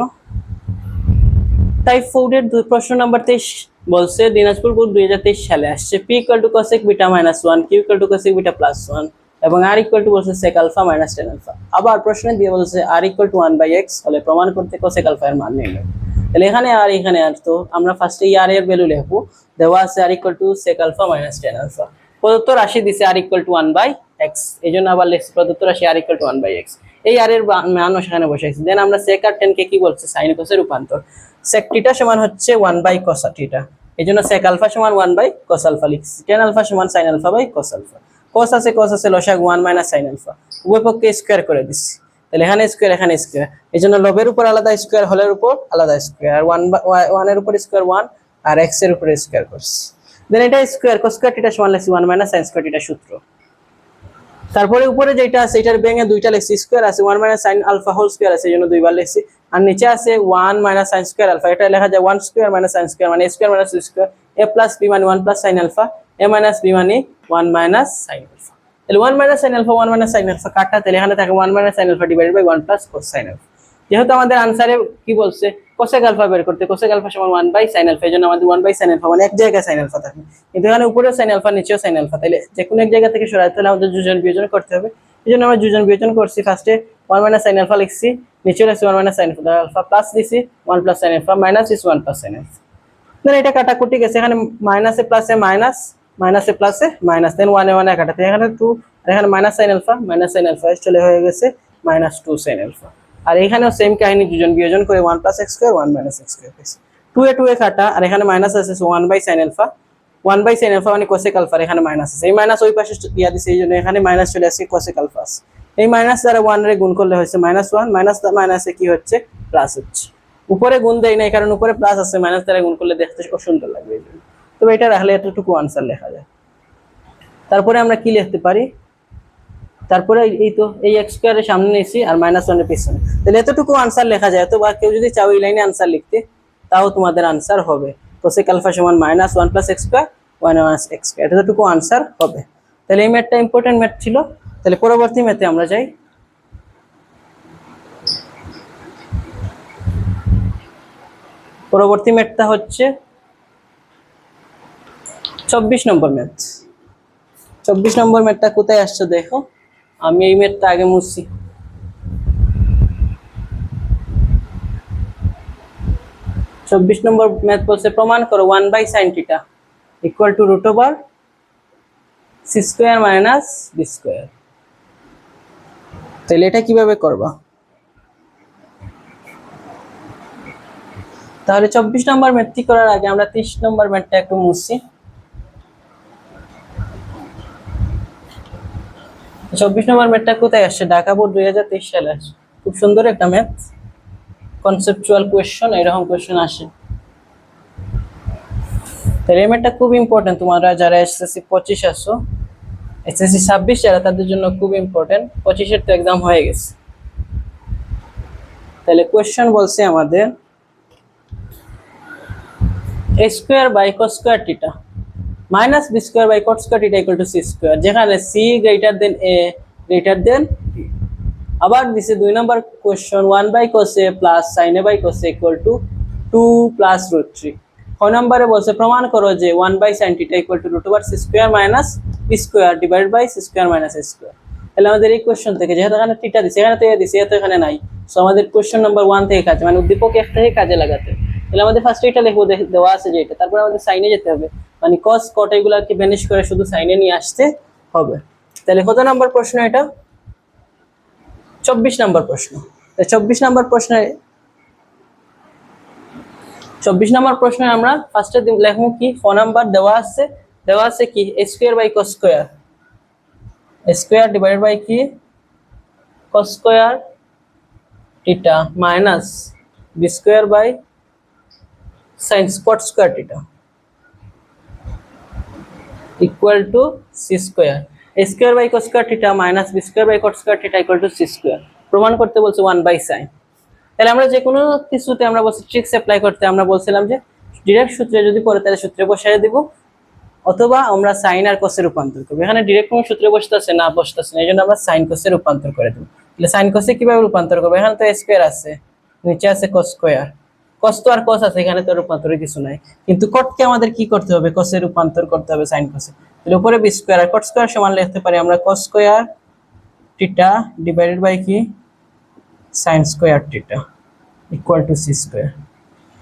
টাইপ 4 এর প্রশ্ন নাম্বার 23 বলছে দিনাজপুর বোর্ড 2023 সালে আসছে p equal to cosec beta minus 1, q equal to cosec beta plus 1 এবং আর ইকুয়াল টু বলছে sec alpha minus ten alpha. আবার প্রশ্নে দিয়ে বলছে আর ইকুয়াল টু 1/x হলে প্রমাণ করতে কোসেক আলফা এর মান নির্ণয়। তাহলে এখানে আর এখানে আর, তো আমরা ফার্স্টে আর এর ভ্যালু লিখবো, দেওয়া আছে আর equal to sec alpha minus ten alpha. প্রদত্ত রাশি দিছে আর ইকুয়াল টু 1/x, এই জন্য আবার লিখছি প্রদত্ত রাশি আর ইকুয়াল টু 1/x, এই আর এর মানও সেখানে বসাইছি। দেন আমরা সেক আর টেন কে কি বলছে সাইন কোসে রূপান্তর, সেক থিটা সমান হচ্ছে 1/cos থিটা, এই জন্য সেক আলফা সমান 1/cos আলফা লিখছি, টেন আলফা সমান sine alpha by cos alpha. cos আছে লসাগু 1 মাইনাস সাইন আলফা, উভয় পক্ষে স্কয়ার করে দিচ্ছি, তাহলে এখানে স্কয়ার এখানে স্কয়ার, এই জন্য লবের উপর আলাদা স্কয়ার হলের উপর আলাদা স্কয়ার, আর 1 এর উপর স্কয়ার 1 আর x এর উপর স্কয়ার করছি। দেন এটা স্কয়ার cos স্কয়ার থিটা সমান লিখছি 1 মাইনাস sin স্কয়ার থিটা সূত্র। তারপরে উপরে যেটা আছে এটার ভেঙে দুইটা লিখছি, স্কয়ার আছে 1 minus sin alpha whole square আছে, এই জন্য দুইবার লিখছি, আর নিচে আছে 1 মাইনাস sin স্কয়ার আলফা, এটা লেখা যায় 1 স্কয়ার মাইনাস sin স্কয়ার মানে square minus square, a plus b মানে 1 plus sin alpha, a minus b মানে 1 মাইনাস sin আলফা। তাহলে 1 minus sin alpha 1 minus sin alpha কাটা, তাহলে এখানে থাকে 1 minus sin alpha divided by 1 plus cos sin alpha. যেহেতু আমাদের আনসারে কি বলছে কোসেক আলফা বের করতে, কোসেক আলফা সমান 1/sin আলফা, এজন্য আমাদের 1/sin আলফা মানে এক জায়গায় sin আলফা থাকে, কিন্তু এখানে উপরেও sin আলফা নিচেও sin আলফা, তাহলে যে কোনো এক জায়গা থেকে সরাতে হলে আমাদের যোজন বিয়োজন করতে হবে, এজন্য আমরা যোজন বিয়োজন করছি। ফার্স্টে 1 মাইনাস sin আলফা লিখছি, নিচে লিখছি 1 মাইনাস sin আলফা প্লাস দিছি 1 প্লাস sin আলফা মাইনাস দিছি 1 প্লাস sin আলফা। দেন এটা কাটাকুটি গেছে, এখানে মাইনাসে প্লাসে মাইনাস, মাইনাসে প্লাসে মাইনাস, দেন 1 এ 1 এ কাটাতে এখানে 2 আর এখানে মাইনাস sin আলফা চলে হয়ে গেছে মাইনাস 2 sin আলফা। আর এখানেও সেম কাহিনী যোজন বিয়োজন করে 1 plus x square 1 minus x square পেয়েছি, 2 এ কাটা, আর এখানে মাইনাস আছে 1/sin আলফা, 1/sin আলফা মানে কোসেক আলফা, এখানে মাইনাস আছে, এই মাইনাস ওই পাশে দিয়া দিছে, এই জন্য এখানে মাইনাস চলে আসছে কোসেক আলফা, এই মাইনাস দ্বারা 1 রে গুণ করলে হচ্ছে -1, মাইনাস মাইনাসে কি হচ্ছে প্লাস হচ্ছে, উপরে গুণ দেই নাই কারণ উপরে প্লাস আছে, মাইনাস দ্বারা গুণ করলে দেখতে সুন্দর লাগবে এই জন্য, তবে এটা রাখলে এতটুকু আনসার লেখা যায়। তারপরে আমরা কি লিখতে পারি, তারপরে এই তো এই x স্কয়ারের সামনে নিয়েছি আর -1 এর পিছনে, তাহলে এতটুকু আনসার লেখা যায়। তো বা কেউ যদি চাও এই লাইনে আনসার লিখতে তাও তোমাদের আনসার হবে কোসেক আলফা সমান -1 plus x square 1 minus x square, এতটুকু আনসার হবে। তাহলে এই ম্যাথটা ইম্পর্টেন্ট ম্যাথ ছিল। তাহলে পরবর্তী ম্যাথে আমরা যাই। পরবর্তী ম্যাথটা হচ্ছে 24 নম্বর ম্যাথ। 24 নম্বর ম্যাথটা কোথায় আসছে দেখো, আমি এই ম্যাথটা আগে মুছছি। 24 নম্বর ম্যাথ বলছে প্রমাণ করো 1/sin theta equal to √c square minus b square. তাহলে এটা কিভাবে করবা, তাহলে 24 নম্বর ম্যাথটি করার আগে আমরা 30 নম্বর ম্যাথটা একটু মুছছি। 24 নম্বর ম্যাথটা কোথায় আসছে, ঢাকা বোর্ড 2023 সালে আসছে, খুব সুন্দর একটা ম্যাথ, কনসেপচুয়াল কোয়েশ্চন, এরকম কোয়েশ্চন আসে। তাহলে এই ম্যাথটা খুব ইম্পর্টেন্ট, তোমরা যারা এসএসসি 25 আসো, এসএসসি 26 যারা তাদের জন্য খুব ইম্পর্টেন্ট, 25 এর তো এক্সাম হয়ে গেছে। তাহলে কোয়েশ্চন বলছে আমাদের a square by cos square theta minus b square by cot square theta equal to c square, যেখানে c greater than a greater than b। আবার দিছে 2 number question 1/cos a plus sin a by cos a equal to 2 plus √3। 6 নম্বরে বলছে প্রমাণ করো যে 1/sin θ equal to √c square minus b square divided by c square minus a square. তাহলে আমাদের এই কোশ্চেন থেকে যেহেতু এখানে থিটা দিছে, এখানে তো এ দিছে, এ তো এখানে নাই, সো আমাদের কোশ্চেন নাম্বার 1 থেকে কাজ, মানে উদ্দীপক 1 থেকে কাজে লাগাতে। তাহলে আমাদের ফার্স্টে এটা লিখবো, দেওয়া আছে যে এটা, তারপর আমাদের সাইনে যেতে হবে, মানে কস কট এগুলাকে ভ্যানিশ করে শুধু সাইনে নিয়ে আসতে হবে। তাহলে কত নাম্বার প্রশ্ন এটা? 24 নাম্বার প্রশ্ন। 24 নাম্বার প্রশ্নে 24 নাম্বার প্রশ্নে আমরা ফার্স্টে লিখবো কি, ক নাম্বার দেওয়া আছে কি a square by cos square, a square divided by কি cos square theta minus b square by sin cot square theta equal to c square. a square by cos square theta minus b square by cot square theta equal to c square. প্রমাণ করতে বলছে 1 বাই sin। তাহলে আমরা যে কোনো কিছুতে আমরা বলছি ট্রিক্স অ্যাপ্লাই করতে, আমরা বলছিলাম যে ডিরেক্ট সূত্রে যদি পড়ে তাহলে সূত্রে বসায় দিব, অথবা আমরা সাইন আর কসে রূপান্তর করব। এখানে ডিরেক্ট কোনো সূত্রে বসতেছে না, এই জন্য আমরা সাইন কসে রূপান্তর করে দেব। তাহলে সাইন কসে কিভাবে রূপান্তর করব? এখানে তো স্কয়ার আছে, নিচে আছে cos স্কয়ার, cos তো আর cos আছে, এখানে তো রূপান্তরের কিছু নাই, কিন্তু কটকে আমাদের কি করতে হবে? কসে রূপান্তর করতে হবে, সাইন কসে। তাহলে উপরে b স্কয়ার আর cot স্কয়ার সমান লিখতে পারি আমরা cos square theta divided by কি sin square theta equal to c square.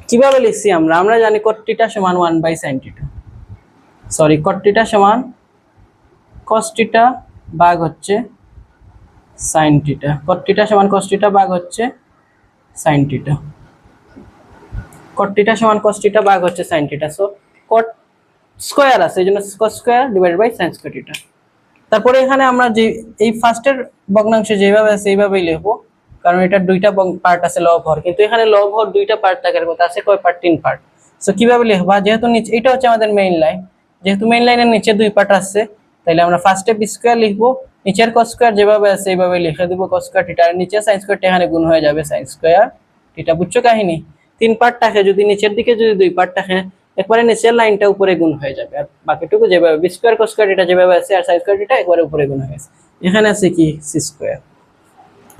কিভাবে লিখছি আমরা জানি cot থিটা সমান 1 by sin theta, sorry cot theta সমান cos থিটা ভাগ হচ্ছে sin থিটা, cot থিটা সমান cos থিটা ভাগ হচ্ছে sin থিটা, cot থিটা সমান cos থিটা ভাগ হচ্ছে sin theta. So cot square আছে, এইজন্য cos square divided by sin square theta. তারপরে এখানে আমরা যে এই ফার্স্টের ভগ্নাংশ যেভাবে আছে এইভাবেই লিখবো, কারণ এটা দুইটা পার্ট আছে লব হর, কিন্তু এখানে লব হর দুইটা পার্ট থাকার কথা, আছে কয় পার্ট? 3 পার্ট। সো কিভাবে লিখবা? যেহেতু নিচে এটা হচ্ছে আমাদের মেইন লাইন, যেহেতু মেইন লাইনের নিচে 2 পার্ট আছে, তাহলে আমরা ফার্স্টে b স্কয়ার লিখবো, নিচের cos স্কয়ার যেভাবে আছে এইভাবে লিখে দেব cos স্কয়ার থিটা, আর নিচে sin স্কয়ার এখানে গুণ হয়ে যাবে sin স্কয়ার থিটা। বুঝছো কাহিনী? 3 পার্ট থাকে, যদি নিচের দিকে যদি 2 পার্ট থাকে, একবারে নিচের লাইনটা উপরে গুণ হয়ে যাবে, আর বাকিটুকু যেভাবে b square cos square theta যেভাবে আছে আর sin স্কয়ার থিটা একবারে উপরে গুণ হয়ে গেছে। এখানে আছে কি c স্কয়ার।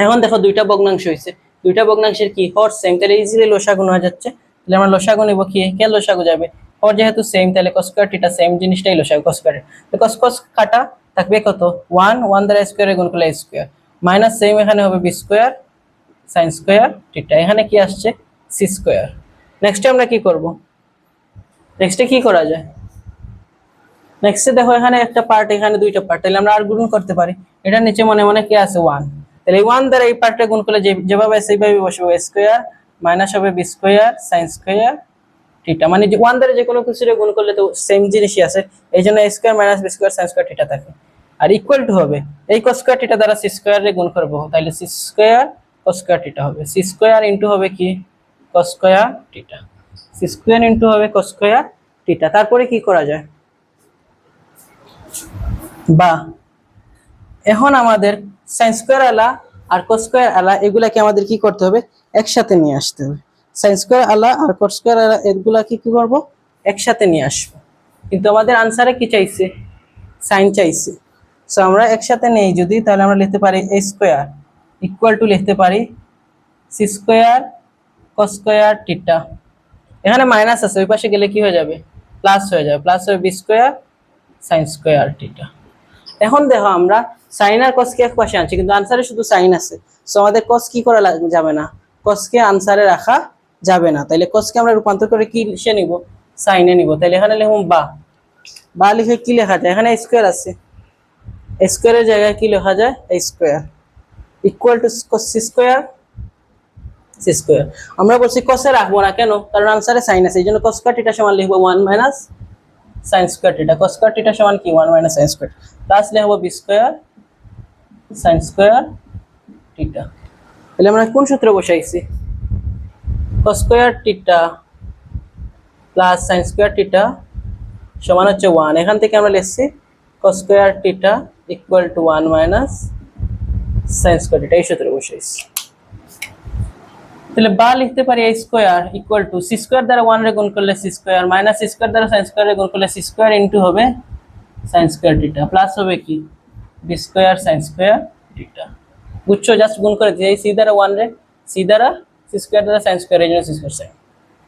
এখন দেখো দুইটা ভগ্নাংশ হইছে, দুইটা ভগ্নাংশের কি হর সেম, তাহলে ইজিলি লসাগু হয়ে যাচ্ছে। তাহলে আমরা লসাগু নিব, কি কে লসাগু যাবে? হর যেহেতু সেম, তাহলে cos স্কয়ার থিটা সেম জিনিসটাই লসাগু cos স্কয়ার। তো cos cos কাটা থাকবে কত? 1 দ্বারা স্কয়ারে গুণ করলে স্কয়ার, মাইনাস সেম এখানে হবে b square sin square theta, এখানে কি আসছে? c square. নেক্সটে আমরা কি করব? নেক্সটে কি করা যায়? নেক্সটে দেখো এখানে একটা পার্ট, এখানে দুইটা পার্ট, তাহলে আমরা আর গুণ করতে পারি। এটা নিচে মনে মনে কি আছে? 1, তাহলে 1 দ্বারা এই পার্টটা গুণ করলে যেভাবে আছে সেইভাবে বসবে, স্কয়ার মাইনাস হবে b square sin square theta, মানে 1 দ্বারা যে কোনো কিছুরে গুণ করলে তো সেম জিনিসই আছে, এইজন্য a square minus b square sin square theta থাকে। আর ইকুয়াল টু হবে এই cos স্কয়ার থিটা দ্বারা c স্কয়ার রে গুণ করব, তাহলে c square cos square theta হবে, c স্কয়ার ইনটু হবে কি cos square theta, c square into হবে cos স্কয়ার থিটা। তারপরে কি করা যায়? বা এখন আমাদের sin স্কয়ার আলা আর cos স্কয়ার আলা এগুলাকে আমাদের কি করতে হবে? একসাথে নিয়ে আসতে হবে। sin স্কয়ার আলা আর cos স্কয়ার আলা এগুলাকে কি করব? একসাথে নিয়ে আসব। কিন্তু আমাদের আনসারে কি চাইছে? sin চাইছে। সো আমরা একসাথে নেই যদি, তাহলে আমরা লিখতে পারি a স্কয়ার ইকুয়াল টু লিখতে পারি c square cos square theta. এখানে মাইনাস আছে, ওই পাশে গেলে কি হয়ে যাবে? প্লাস হয়ে যাবে, প্লাস হবে b square sin square theta. এখন দেখো আমরা sin আর cos কে এক পাশে আনছি, কিন্তু আনসারে শুধু sin আছে, সো আমাদের cos কি করা যাবে না, cos কে আনসারে রাখা যাবে না। তাহলে cos কে আমরা রূপান্তর করে কি লিখে নিব? sin এ নিব। তাহলে এখানে লিখুন বা লিখে কি লেখা যায়? এখানে স্কয়ার আছে, স্কয়ারের জায়গায় কি লেখা যায়? a square equal to cos c square c square. আমরা বলছি cos এ রাখবো না, কেন? কারণ আনসারে sin আছে, এইজন্য cos স্কয়ার থিটা সমান লিখবো 1 minus sin square theta. cos square theta সমান কি? 1 মাইনাস sin স্কয়ার, প্লাস লিখবো b square sin square theta. তাহলে আমরা কোন সূত্র বসাইছি? cos square theta plus sin square theta সমান হচ্ছে 1, এখান থেকে আমরা লিখছি cos square theta equal to 1 minus sin square theta, এই সূত্র বসাইছি। তাহলে বা লিখতে পারি a square equal to c square দ্বারা 1 রে গুণ করলে c square minus c square দ্বারা sin স্কয়ার রে গুণ করলে c স্কয়ার ইনটু হবে sin স্কয়ার থিটা, প্লাস হবে কি b square sin square theta. বুঝছো? জাস্ট গুণ করে দিই, এই c দ্বারা 1 রে c দ্বারা c স্কয়ার দ্বারা sin স্কয়ার, এই জন্য c স্কয়ার sin।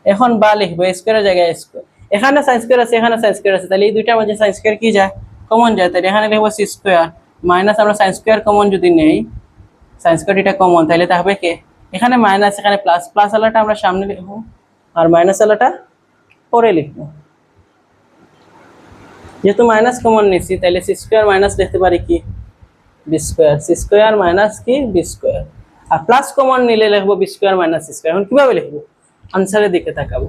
এখন বা লিখবো a স্কয়ারের জায়গায় a স্কয়ার, এখানে sin স্কয়ার আছে, এখানে sin স্কয়ার আছে, তাহলে এই দুইটার মধ্যে sin স্কয়ার কি যায়? কমন যায়, তাহলে এখানে লিখবো c স্কয়ার মাইনাস আমরা সাইন স্কোয়ার কমন যদি নেই, সাইন স্কোয়ার থিটা কমন, তাহলে থাকবে কে এখানে মাইনাস, এখানে প্লাস, প্লাস আলাটা আমরা সামনে লিখবো আর মাইনাস আলাটা পরে লিখবো। যেহেতু মাইনাস কমন নিচ্ছি তাহলে সি স্কোয়ার মাইনাস লিখতে পারি কি b square, C square minus কি বি স্কোয়ার। আর প্লাস কমন নিলে লিখবো b square minus c square. এখন কিভাবে লিখবো, আনসারের দিকে তাকাবো।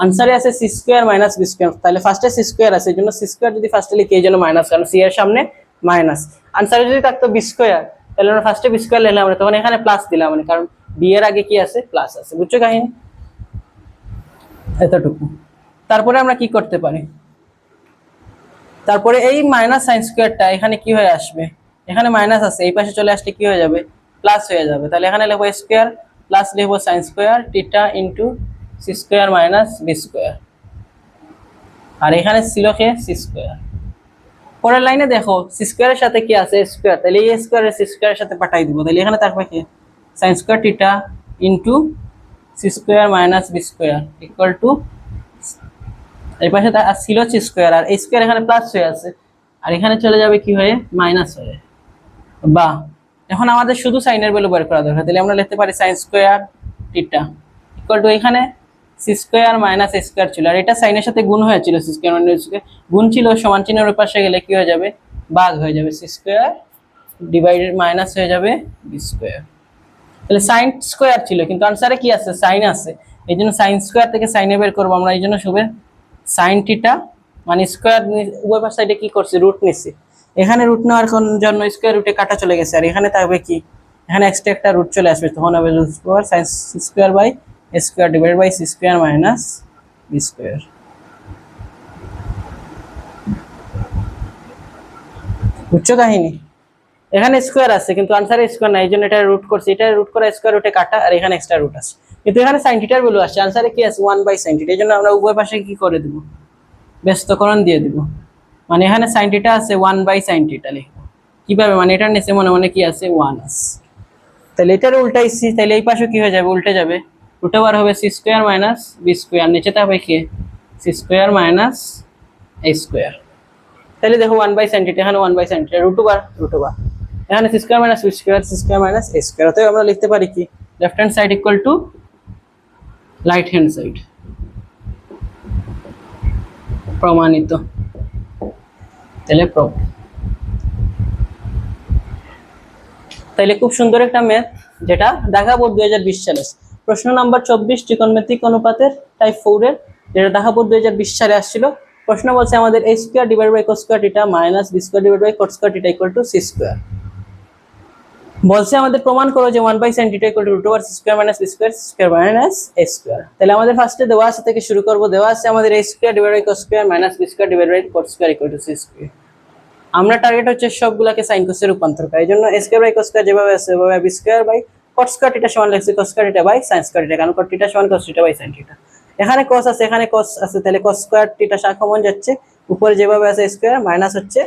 আনসারে আছে c square minus B square, তাহলে ফার্স্টে সি স্কোয়ার আছে, এই জন্য সি স্কোয়ার যদি ফার্স্টে লিখি এই জন্য মাইনাস, কারণ সি এর সামনে মাইনাস। আনসারে যদি থাকতো বি স্কোয়ার তাহলে আমরা ফার্স্টে বি স্কোয়ার লিখলাম, আমরা তখন এখানে প্লাস দিলাম, মানে কারণ বি এর আগে কি আছে প্লাস আছে। বুঝছো কাহিনী, এতটুকু। তারপরে আমরা কি করতে পারি, তারপরে এই মাইনাস সাইন স্কোয়ারটা এখানে কি হয়ে আসবে, এখানে মাইনাস আছে, এই পাশে চলে আসলে কি হয়ে যাবে প্লাস হয়ে যাবে। তাহলে এখানে লিখবো স্কোয়ার প্লাস লিখবো sine square theta into C square minus B square, আর এখানে ছিল কে সি স্কোয়ার। পরের লাইনে দেখো সি স্কোয়ারের সাথে কি আছে স্কোয়ার, তাহলে এই স্কোয়ারের সি স্কোয়ারের সাথে পাঠাই দিব, তাহলে এখানে থাকবে কি sine square theta into C square minus B square equal to, এই পাশে ছিল সি স্কোয়ার আর এই স্কোয়ার এখানে প্লাস হয়ে আছে, আর এখানে চলে যাবে কি হয়ে মাইনাস হয়ে। বা এখন আমাদের শুধু সাইনের ভ্যালু বের করা দরকার, তাহলে আমরা লিখতে পারি sign square theta equal two, এখানে C square minus A square ছিল আর এটা সাইনের সাথে গুণ হয়েছিল, সি স্কোয়ার মাইনাস গুণ ছিল, সমান চিহ্নের ওই পাশে গেলে কি হয়ে যাবে ভাগ হয়ে যাবে, সি স্কোয়ার ডিভাইডেড মাইনাস হয়ে যাবে বি স্কোয়ার। তাহলে সাইন স্কোয়ার ছিল কিন্তু আনসারে কি আছে সাইন আছে, এই জন্য সাইন স্কোয়ার থেকে সাইনে বের করবো আমরা, এই জন্য শুভে সাইন থিটা মানে স্কোয়ার উভয় পাশ সাইডে কি করছি রুট নিচ্ছি, এখানে রুট নেওয়ার জন্য স্কোয়ার রুটে কাটা চলে গেছে, আর এখানে থাকবে কি এখানে এক্সট্রা একটা রুট চলে আসবে, তখন হবে root square sine square by square divide by c square minus B square. বুঝছো কাহিনী, এখানে স্কোয়ার আছে কিন্তু আনসারে স্কোয়ার নাই, এই জন্য এটা রুট করছি, এটা রুট করা স্কোয়ার রুটে কাটা, আর এখানে এক্সট্রা রুট আছে, কিন্তু এখানে সাইন থিটার ভ্যালু আসছে, আনসারে কি আছে 1/sin থিটা, এই জন্য আমরা উভয় পাশে কি করে দিব ব্যস্তকরণ দিয়ে দিব, মানে এখানে সাইন থিটা আছে 1/sin থিটা লিখবো। কিভাবে, মানে এটার নিচে মনে মনে কি আছে 1 আছে, তাহলে এটার উল্টাইছি, তাহলে এই পাশে কি হয়ে যাবে উল্টে যাবে, রুট ওভার হবে C square minus B square, নিচে থাকবে কি C square minus A square. তাহলে দেখো 1/sin থিটা, এখানে 1/sin থিটা রুট ওভার, এখানে C square minus B square, C square minus A square. অতএব আমরা লিখতে পারি কি left hand side equal to right hand side, প্রমাণিত। তাহলে তাইলে খুব সুন্দর একটা ম্যাথ যেটা ঢাকা বোর্ড 2020 সালে, প্রশ্ন নাম্বার 24 ত্রিকোণমিতিক অনুপাতের টাইপ 4 এর, যেটা ঢাকা বোর্ড 2020 সালে আসছিল। প্রশ্ন বলছে আমাদের a square divide by cos square theta minus b square divide by cot square theta equal to c square. বলছে আমাদের প্রমাণ করো যে 1/sin theta equal to root over c square minus b square square minus a square. তাহলে আমাদের ফার্স্টে দেওয়া আছে থেকে শুরু করব, দেওয়া আছে আমাদের a square divide by cos square minus b square divide by cot square equal to c square. আমরা টার্গেট হচ্ছে সবগুলোকে sin cos এ রূপান্তর করা, এইজন্য a square by cos square যেভাবে আছে সেভাবে b square by cot square theta সমান লিখছি cos square theta by sin square theta, কারণ cot থিটা সমান cos theta by sin theta. এখানে cos আছে এখানে cos আছে, তাহলে cos স্কয়ার থিটা কমন যাচ্ছে, উপরে যেভাবে আছে স্কয়ার মাইনাস হচ্ছে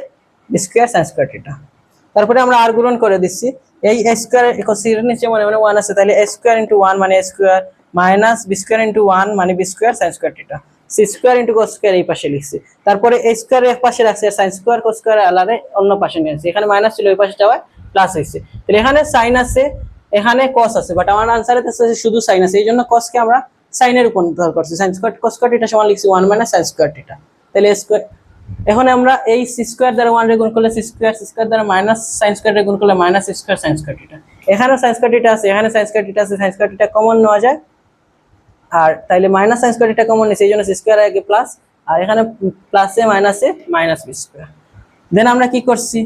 b square sin square theta. তারপরে আমরা আর গুণন করে দিচ্ছি, এই a স্কয়ার cos এর নিচে মনে মনে 1 আছে, তাহলে a স্কয়ার * 1 মানে a square minus b square * 1 মানে b square sin square theta, c square * cos square এই পাশে লিখছি, তারপরে a স্কয়ার এক পাশে রাখছি আর sin স্কয়ার cos স্কয়ার আলাদা অন্য পাশে নিয়ে আসছি, এখানে মাইনাস ছিল ওই পাশে যাওয়ায় প্লাস হইছে। তাহলে এখানে sin আছে এখানে cos আছে, বাট আমার আনসারে আছে শুধু sin আছে, এইজন্য cos কে আমরা sin এর রূপান্তর করছি, sin square cos square theta সমান লিখছি 1 - sin স্কয়ার থিটা। তাহলে a স্কয়ার, এখন আমরা এই c স্কয়ার দ্বারা 1 রে গুণ করলে c স্কয়ার দ্বারা মাইনাস sin স্কয়ার রে গুণ করলে minus square sin square theta, এখানে sin স্কয়ার থিটা আছে এখানে sin স্কয়ার থিটা আছে, sin স্কয়ার থিটা কমন নেওয়া যায়, আর তাইলে minus sin square theta common নিছে, এইজন্য c স্কয়ার আগে প্লাস, আর এখানে প্লাসে মাইনাসে মাইনাস b স্কয়ার। দেন আমরা কি করছি,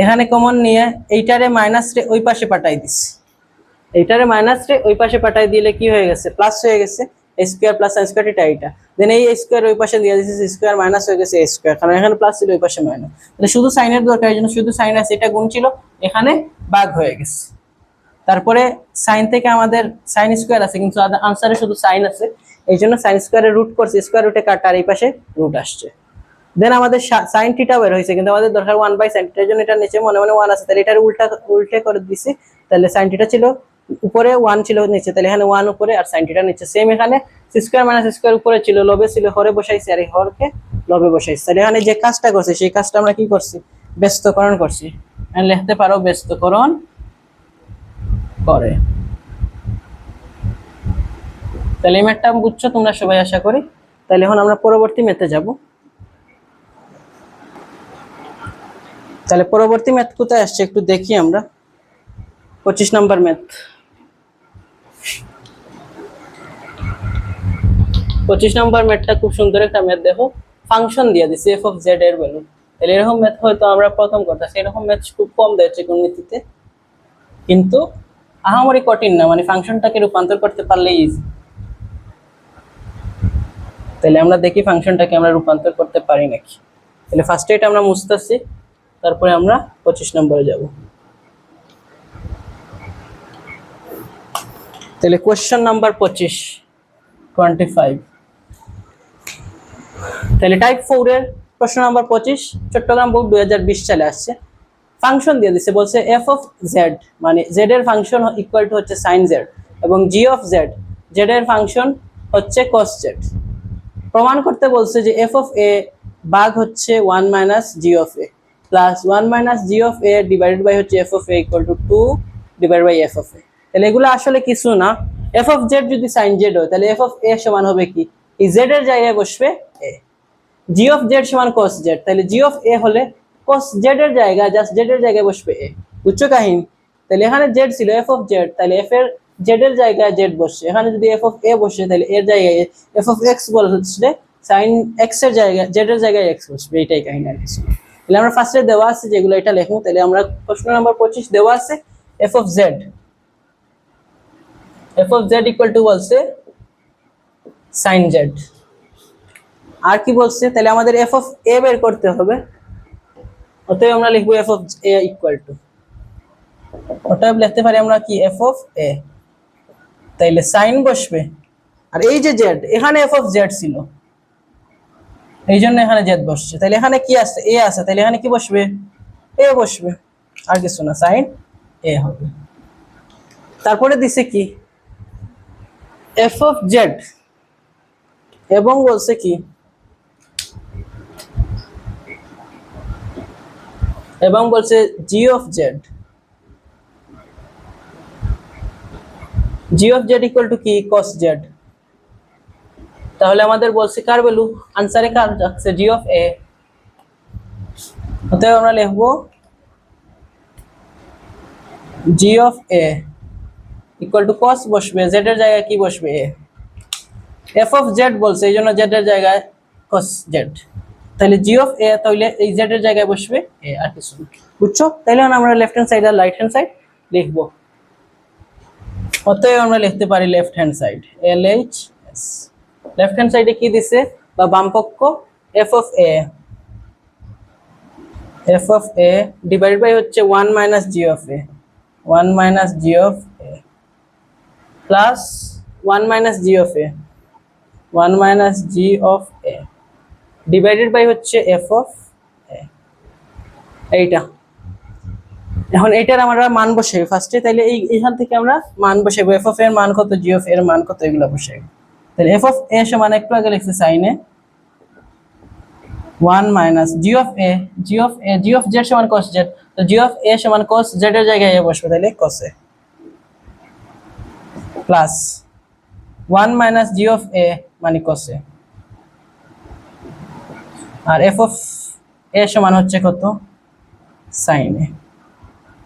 এখানে কমন নিয়ে এইটারে মাইনাস রে ওই পাশে পাঠাই দিছি, এইটারে মাইনাস রে ওই পাশে পাঠাই দিলে কি হয়ে গেছে প্লাস হয়ে গেছে a square plus sin square theta এইটা, দেন এই a স্কয়ার ওই পাশে দিয়ে দিছি, c স্কয়ার মাইনাস হয়ে গেছে a স্কয়ার, কারণ এখানে প্লাস ছিল ওই পাশে মাইনাস, তাহলে শুধু sin এর দরকার, এইজন্য শুধু sin আছে, এটা গুণ ছিল এখানে ভাগ হয়ে গেছে। তারপরে sin থেকে আমাদের sin স্কয়ার আছে কিন্তু আনসারে শুধু sin আছে, এইজন্য sin স্কয়ারে রুট করছি, স্কয়ার রুটে কাটা আর এই পাশে রুট আসছে। দেন আমাদের sin থিটা বের হইছে কিন্তু আমাদের দরকার 1/sin থিটা, এর জন্য এটা নিচে মনে মনে 1 আছে, তাহলে এটার উল্টে করে দিছি, তাহলে sin থিটা ছিল উপরে 1 ছিল নিচে, তাহলে এখানে 1 উপরে আর sin থিটা নিচে, সেম এখানে c স্কয়ার মাইনাস স্কয়ার উপরে ছিল, লবে ছিল হরে বসাইছি আর এই হরকে লবে বসাইছি, তাহলে এখানে যে কাজটা করছে সেই কাজটা আমরা কি করছি ব্যস্তকরণ করছি, লিখতে পারো ব্যস্তকরণ করে। তাহলে এই ম্যাথটা বুঝছো তোমরা সবাই আশা করি। তাহলে এখন আমরা পরবর্তী ম্যাথে যাব। তাহলে পরবর্তী ম্যাথ কোথায় আসছে একটু দেখি আমরা। 25 নম্বর ম্যাথ। 25 নম্বর ম্যাথটা খুব সুন্দর একটা ম্যাথ। দেখো ফাংশন দিয়ে দিছে এফ অফ জেড এর ভ্যালু। তাহলে এরকম ম্যাথ হয়তো আমরা প্রথম করতেছি, এরকম ম্যাথ খুব কম দেয় ত্রিকোণমিতিতে, কিন্তু আহামরি কঠিন না, মানে ফাংশনটাকে রূপান্তর করতে পারলেই ইজি। তাহলে আমরা দেখি ফাংশনটাকে আমরা রূপান্তর করতে পারি নাকি। তাহলে ফার্স্টে এটা আমরা মুছতেছি, তারপরে আমরা 25 নম্বরে যাব। তাহলে কোশ্চেন নাম্বার 25 তাহলে টাইপ 4 এর প্রশ্ন নাম্বার 25 চট্টগ্রাম বোর্ড 2020 সালে আসছে। ফাংশন দিয়ে দিছে, বলছে এফ অফ জেড মানে জেড এর ফাংশন ইকুয়াল টু হচ্ছে সাইন জেড, এবং জি অফ জেড জেড এর ফাংশন হচ্ছে কস জেড। প্রমাণ করতে বলছে যে এফ অফ এ ভাগ হচ্ছে 1 minus G of A plus 1 minus G of A divided by হচ্ছে F of A equal to 2 divide by F of A. তাহলে এগুলো আসলে কিছু না। এফ অফ জেড যদি সাইন জেড হয় তাহলে এফ অফ এ সমান হবে কি, এই জেড এর জায়গায় বসবে এ। জি অফ জেড সমান cos জেড, তাহলে জি অফ এ হলে cos জেড এর জায়গায় জাস্ট জেড এর জায়গায় বসবে এ। বুঝছো কাহিনী? তাহলে এখানে জেড ছিল এফ অফ জেড, তাহলে এফ এর জেড এর জায়গায় জেড বসছে, এখানে যদি এফ অফ এ বসে তাহলে এর জায়গায় এফ অফ এক্স বলছে সাইন এক্স এর জায়গায় জেড এর জায়গায় এক্স বসবে, এইটাই কাহিনী আর কিছু না। তাহলে আমরা ফার্স্টে দেওয়া আছে যেগুলো এটা লেখো। তাহলে আমরা প্রশ্ন নাম্বার 25 দেওয়া আছে F of Z equal to বলছে সাইন জেড। আর কি বলছে, তাহলে আমাদের এফ অফ এ বের করতে হবে, অতএব আমরা লিখবো F of A equal two, অতএব লিখতে পারি আমরা কি এফ অফ এ। তাইলে সাইন বসবে, আর এই যে জেড এখানে এফ অফ জেড ছিল, এই জন্য এখানে জেড বসছে। তাহলে এখানে কি আছে, এ আছে, তাহলে এখানে কি বসবে, এ বসবে, আর কিছু না, সাইন এ হবে। তারপরে দিছে কি এফ অফ জেড, এবং বলছে কি এবং বলছে জি অফ জেড ইকুয়াল টু কি cos জেড। তাহলে আমাদের বলছে কার ভ্যালু, আনসারে কার যাচ্ছে, জি অফ এ। অতএব আমরা লিখবো G of A equal to cos বসবে, জেড এর জায়গায় কি বসবে এ। এফ অফ জেড বলছে, এই জন্য জেড এর জায়গায় cos জেড। তাহলে জি অফ এ তাহলে এই জেড এর জায়গায় বসবে এ, আর কিছু। বুঝছো? তাহলে আমরা লেফট হ্যান্ড সাইড আর রাইট হ্যান্ড সাইড লিখবো। অতএব আমরা লিখতে পারি left hand side L H S. Left hand সাইডে কি দিছে বা বাম পক্ষ, f of A divided by হচ্ছে 1 minus G of a, 1 minus G of A plus 1 minus G of a, 1 minus G of A divided by হচ্ছে এফ অফ এ। এইটা এখন এটার আমরা মান বসাই ফার্স্টে। তাহলে এইখান থেকে আমরা মান বসাবো, এফ অফ এর মান কত, জি অফ এর মান কত, এগুলো বসাই। তাহলে এফ অফ এ সমান একটু আগে লিখছি sine A 1 minus G of Z সমান cos জেড, তো জি অফ এ সমান cos জেড এর জায়গায় এ বসবে, তাহলে cos A plus 1 minus G of A মানে cos এ, আর এফ অফ এ সমান হচ্ছে কত, সাইন এ।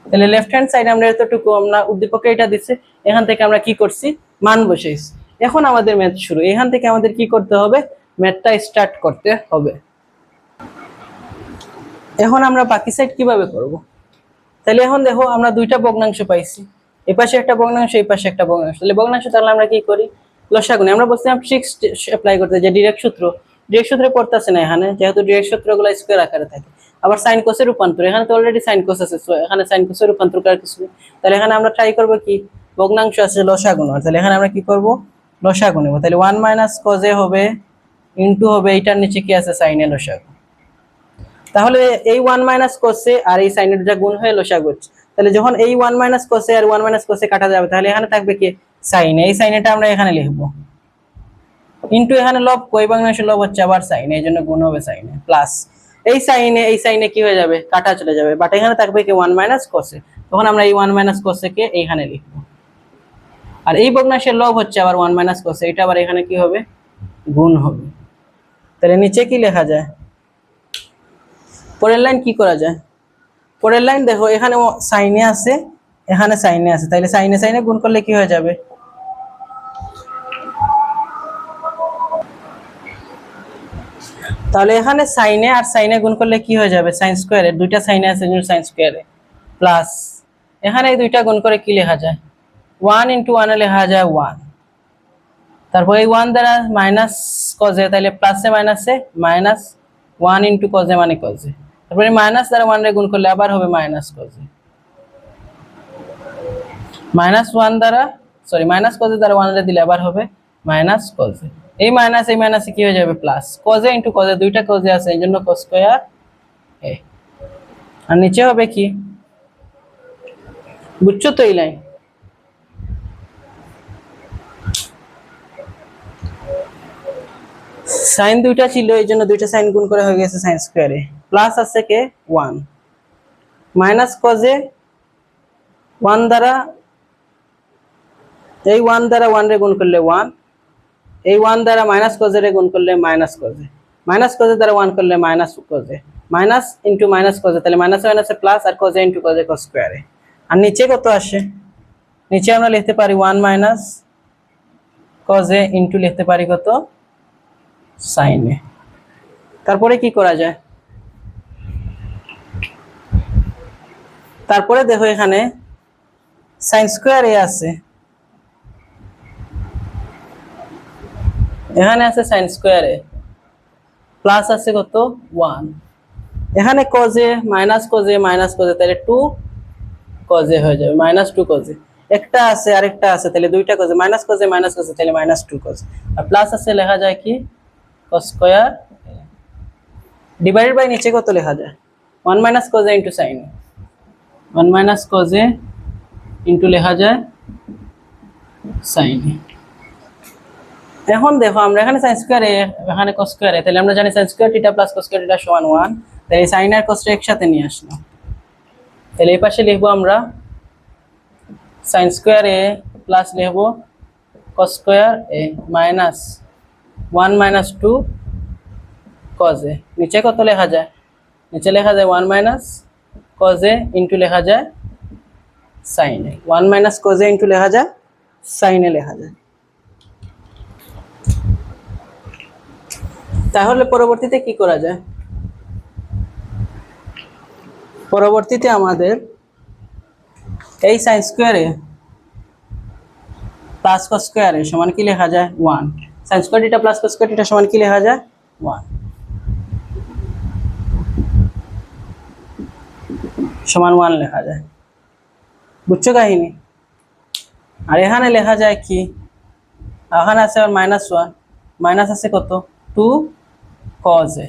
তাহলে লেফট হ্যান্ড সাইডে আমরা এতটুকু, আমরা উদ্দীপকে এটা দিচ্ছে, এখান থেকে আমরা কি করছি, মান বসাইছি। এখন আমাদের ম্যাথ শুরু, এখান থেকে আমাদের কি করতে হবে, ম্যাথটা স্টার্ট করতে হবে। এখন আমরা বাকি সাইড কিভাবে করব। তাহলে এখন দেখো আমরা দুইটা ভগ্নাংশ পাইছি, এই পাশে একটা ভগ্নাংশ, এই পাশে একটা ভগ্নাংশ। তাহলে ভগ্নাংশ তাহলে আমরা কি করি, লসাগু নিই। আমরা বলছিলাম ট্রিক্স অ্যাপ্লাই করতে, যে ডিরেক্ট সূত্রে পড়তেছে না এখানে, যেহেতু ডিরেক্ট সূত্রগুলো স্কয়ার আকারে থাকে। আবার সাইন কোসের রূপান্তর, এখানে তো অলরেডি সাইন কোস আছে, এখানে সাইন কোসের রূপান্তর করার কিছু নেই। তাহলে এখানে আমরা ট্রাই করব কি, ভগ্নাংশ আছে লসাগু নেওয়ার। তাহলে এখানে আমরা কি করব, লসাগু নেব। তাহলে 1 মাইনাস cos এ হবে ইনটু হবে এইটার নিচে কি আছে, সাইন এ লসাগু। তাহলে এই 1 মাইনাস cos এ আর এই সাইন এর যা গুণ হয়ে লসাগু হচ্ছে। তাহলে যখন এই 1 minus cos A R 1 minus cos এ কাটা যাবে, তাহলে এখানে থাকবে কি, সাইন। এই সাইন এটা আমরা এখানে লিখব ইনটু এখানে লব, কই ভগ্নাংশ লব হচ্ছে আবার সাইন, এই জন্য গুণ হবে সাইন প্লাস এই সাইনে কি হয়ে যাবে, কাটা চলে যাবে, বাট এখানে থাকবে কি 1 মাইনাস কসে। তখন আমরা এই 1 মাইনাস কসে কে এইখানে লিখবো। আর এই ভগ্নাংশের লব হচ্ছে আবার 1 মাইনাস কসে, এটা আবার এখানে কি হবে, গুণ হবে। তাহলে নিচে কি লেখা যায়, পরের লাইন কি করা যায়, পরের লাইন দেখো এখানে সাইনে আছে, এখানে সাইনে আছে, তাহলে সাইনে গুণ করলে কি হয়ে যাবে, তাহলে এখানে সাইনে আর সাইনে গুণ করলে কি হয়ে যাবে, সাইন স্কয়ারে, দুইটা সাইনে আছে সাইন স্কয়ারে, প্লাস এখানে এই দুইটা গুণ করে কি লেখা যায়, 1 ইনটু 1 এ লেখা যায় 1, তারপর এই 1 দ্বারা মাইনাস কজে, তাহলে প্লাসে মাইনাসে মাইনাস 1 ইনটু কজে মানে কজে, তারপরে মাইনাস দ্বারা 1 রে গুণ করলে আবার হবে মাইনাস কজে, মাইনাস 1 দ্বারা সরি মাইনাস কজে দ্বারা 1 রে দিলে আবার হবে মাইনাস কজে, এই মাইনাসে কি হয়ে যাবে প্লাস, কজে ইনটু কজে, দুইটা কজে আছে এইজন্য কস স্কয়ার এ, আর নিচে হবে কি, বুঝছো তো এই লাইন, সাইন দুইটা ছিল এইজন্য দুইটা সাইন গুণ করে হয়ে গেছে সাইন স্কয়ারে, প্লাস আছে কে 1 মাইনাস কজে 1 দ্বারা, এই 1 দ্বারা 1 রে গুণ করলে 1, এই 1 দ্বারা মাইনাস কজে রে গুণ করলে মাইনাস কজে, মাইনাস কজে দ্বারা 1 করলে মাইনাস কজে, মাইনাস ইনটু মাইনাস কজে, তাহলে মাইনাসে মাইনাসে প্লাস, আর কজে ইনটু কজে কস স্কয়ারে, আর নিচে কত আসে, নিচে আমরা লিখতে পারি 1 মাইনাস কজে ইনটু লিখতে পারি কত সাইনে। তারপরে কি করা যায়, তারপরে দেখো এখানে সাইন স্কয়ার এ আছে, এখানে আছে সাইন স্কয়ার এ, প্লাস আছে কত 1, এখানে কজে মাইনাস কজে, তাহলে 2 কজে হয়ে যাবে, মাইনাস 2 কজে, একটা আছে আরেকটা আছে, তাহলে দুইটা কজে, মাইনাস কজে তাহলে মাইনাস 2 কজে, আর প্লাস আছে লেখা যায় কি কস স্কয়ার ডিভাইডেড বাই নিচে কত লেখা যায় 1 minus কজে into sign, 1 minus কজে into লেখা যায় সাইন। এখন দেখো আমরা এখানে সাইন স্কয়ার এ এখানে কস স্কয়ার এ, তাহলে আমরা জানি sine square theta plus cos square theta সমান 1, তাহলে সাইন আর কসটা একসাথে নিয়ে আসলাম, তাহলে এই পাশে লিখবো আমরা সাইন স্কয়ার এ প্লাস লিখবো কস স্কয়ার এ মাইনাস 1 মাইনাস 2 কজ এ, নিচে কত লেখা যায়, নিচে লেখা যায় 1 মাইনাস কজ এ ইনটু লেখা যায় সাইন এ, 1 মাইনাস কজ এ ইনটু লেখা যায় সাইন এ লেখা যায়। তাহলে পরবর্তীতে কি করা যায়, পরবর্তীতে আমাদের এই সাইন স্কয়ারে প্লাস কস স্কয়ারে সমান কি লেখা যায় 1, sine square theta plus cos square theta সমান কি লেখা যায় 1 সমান 1 লেখা যায়, বুঝছো কাহিনী। আর এখানে লেখা যায় কি, এখানে আছে আর মাইনাস 1, মাইনাস আছে কত 2 কজ এ,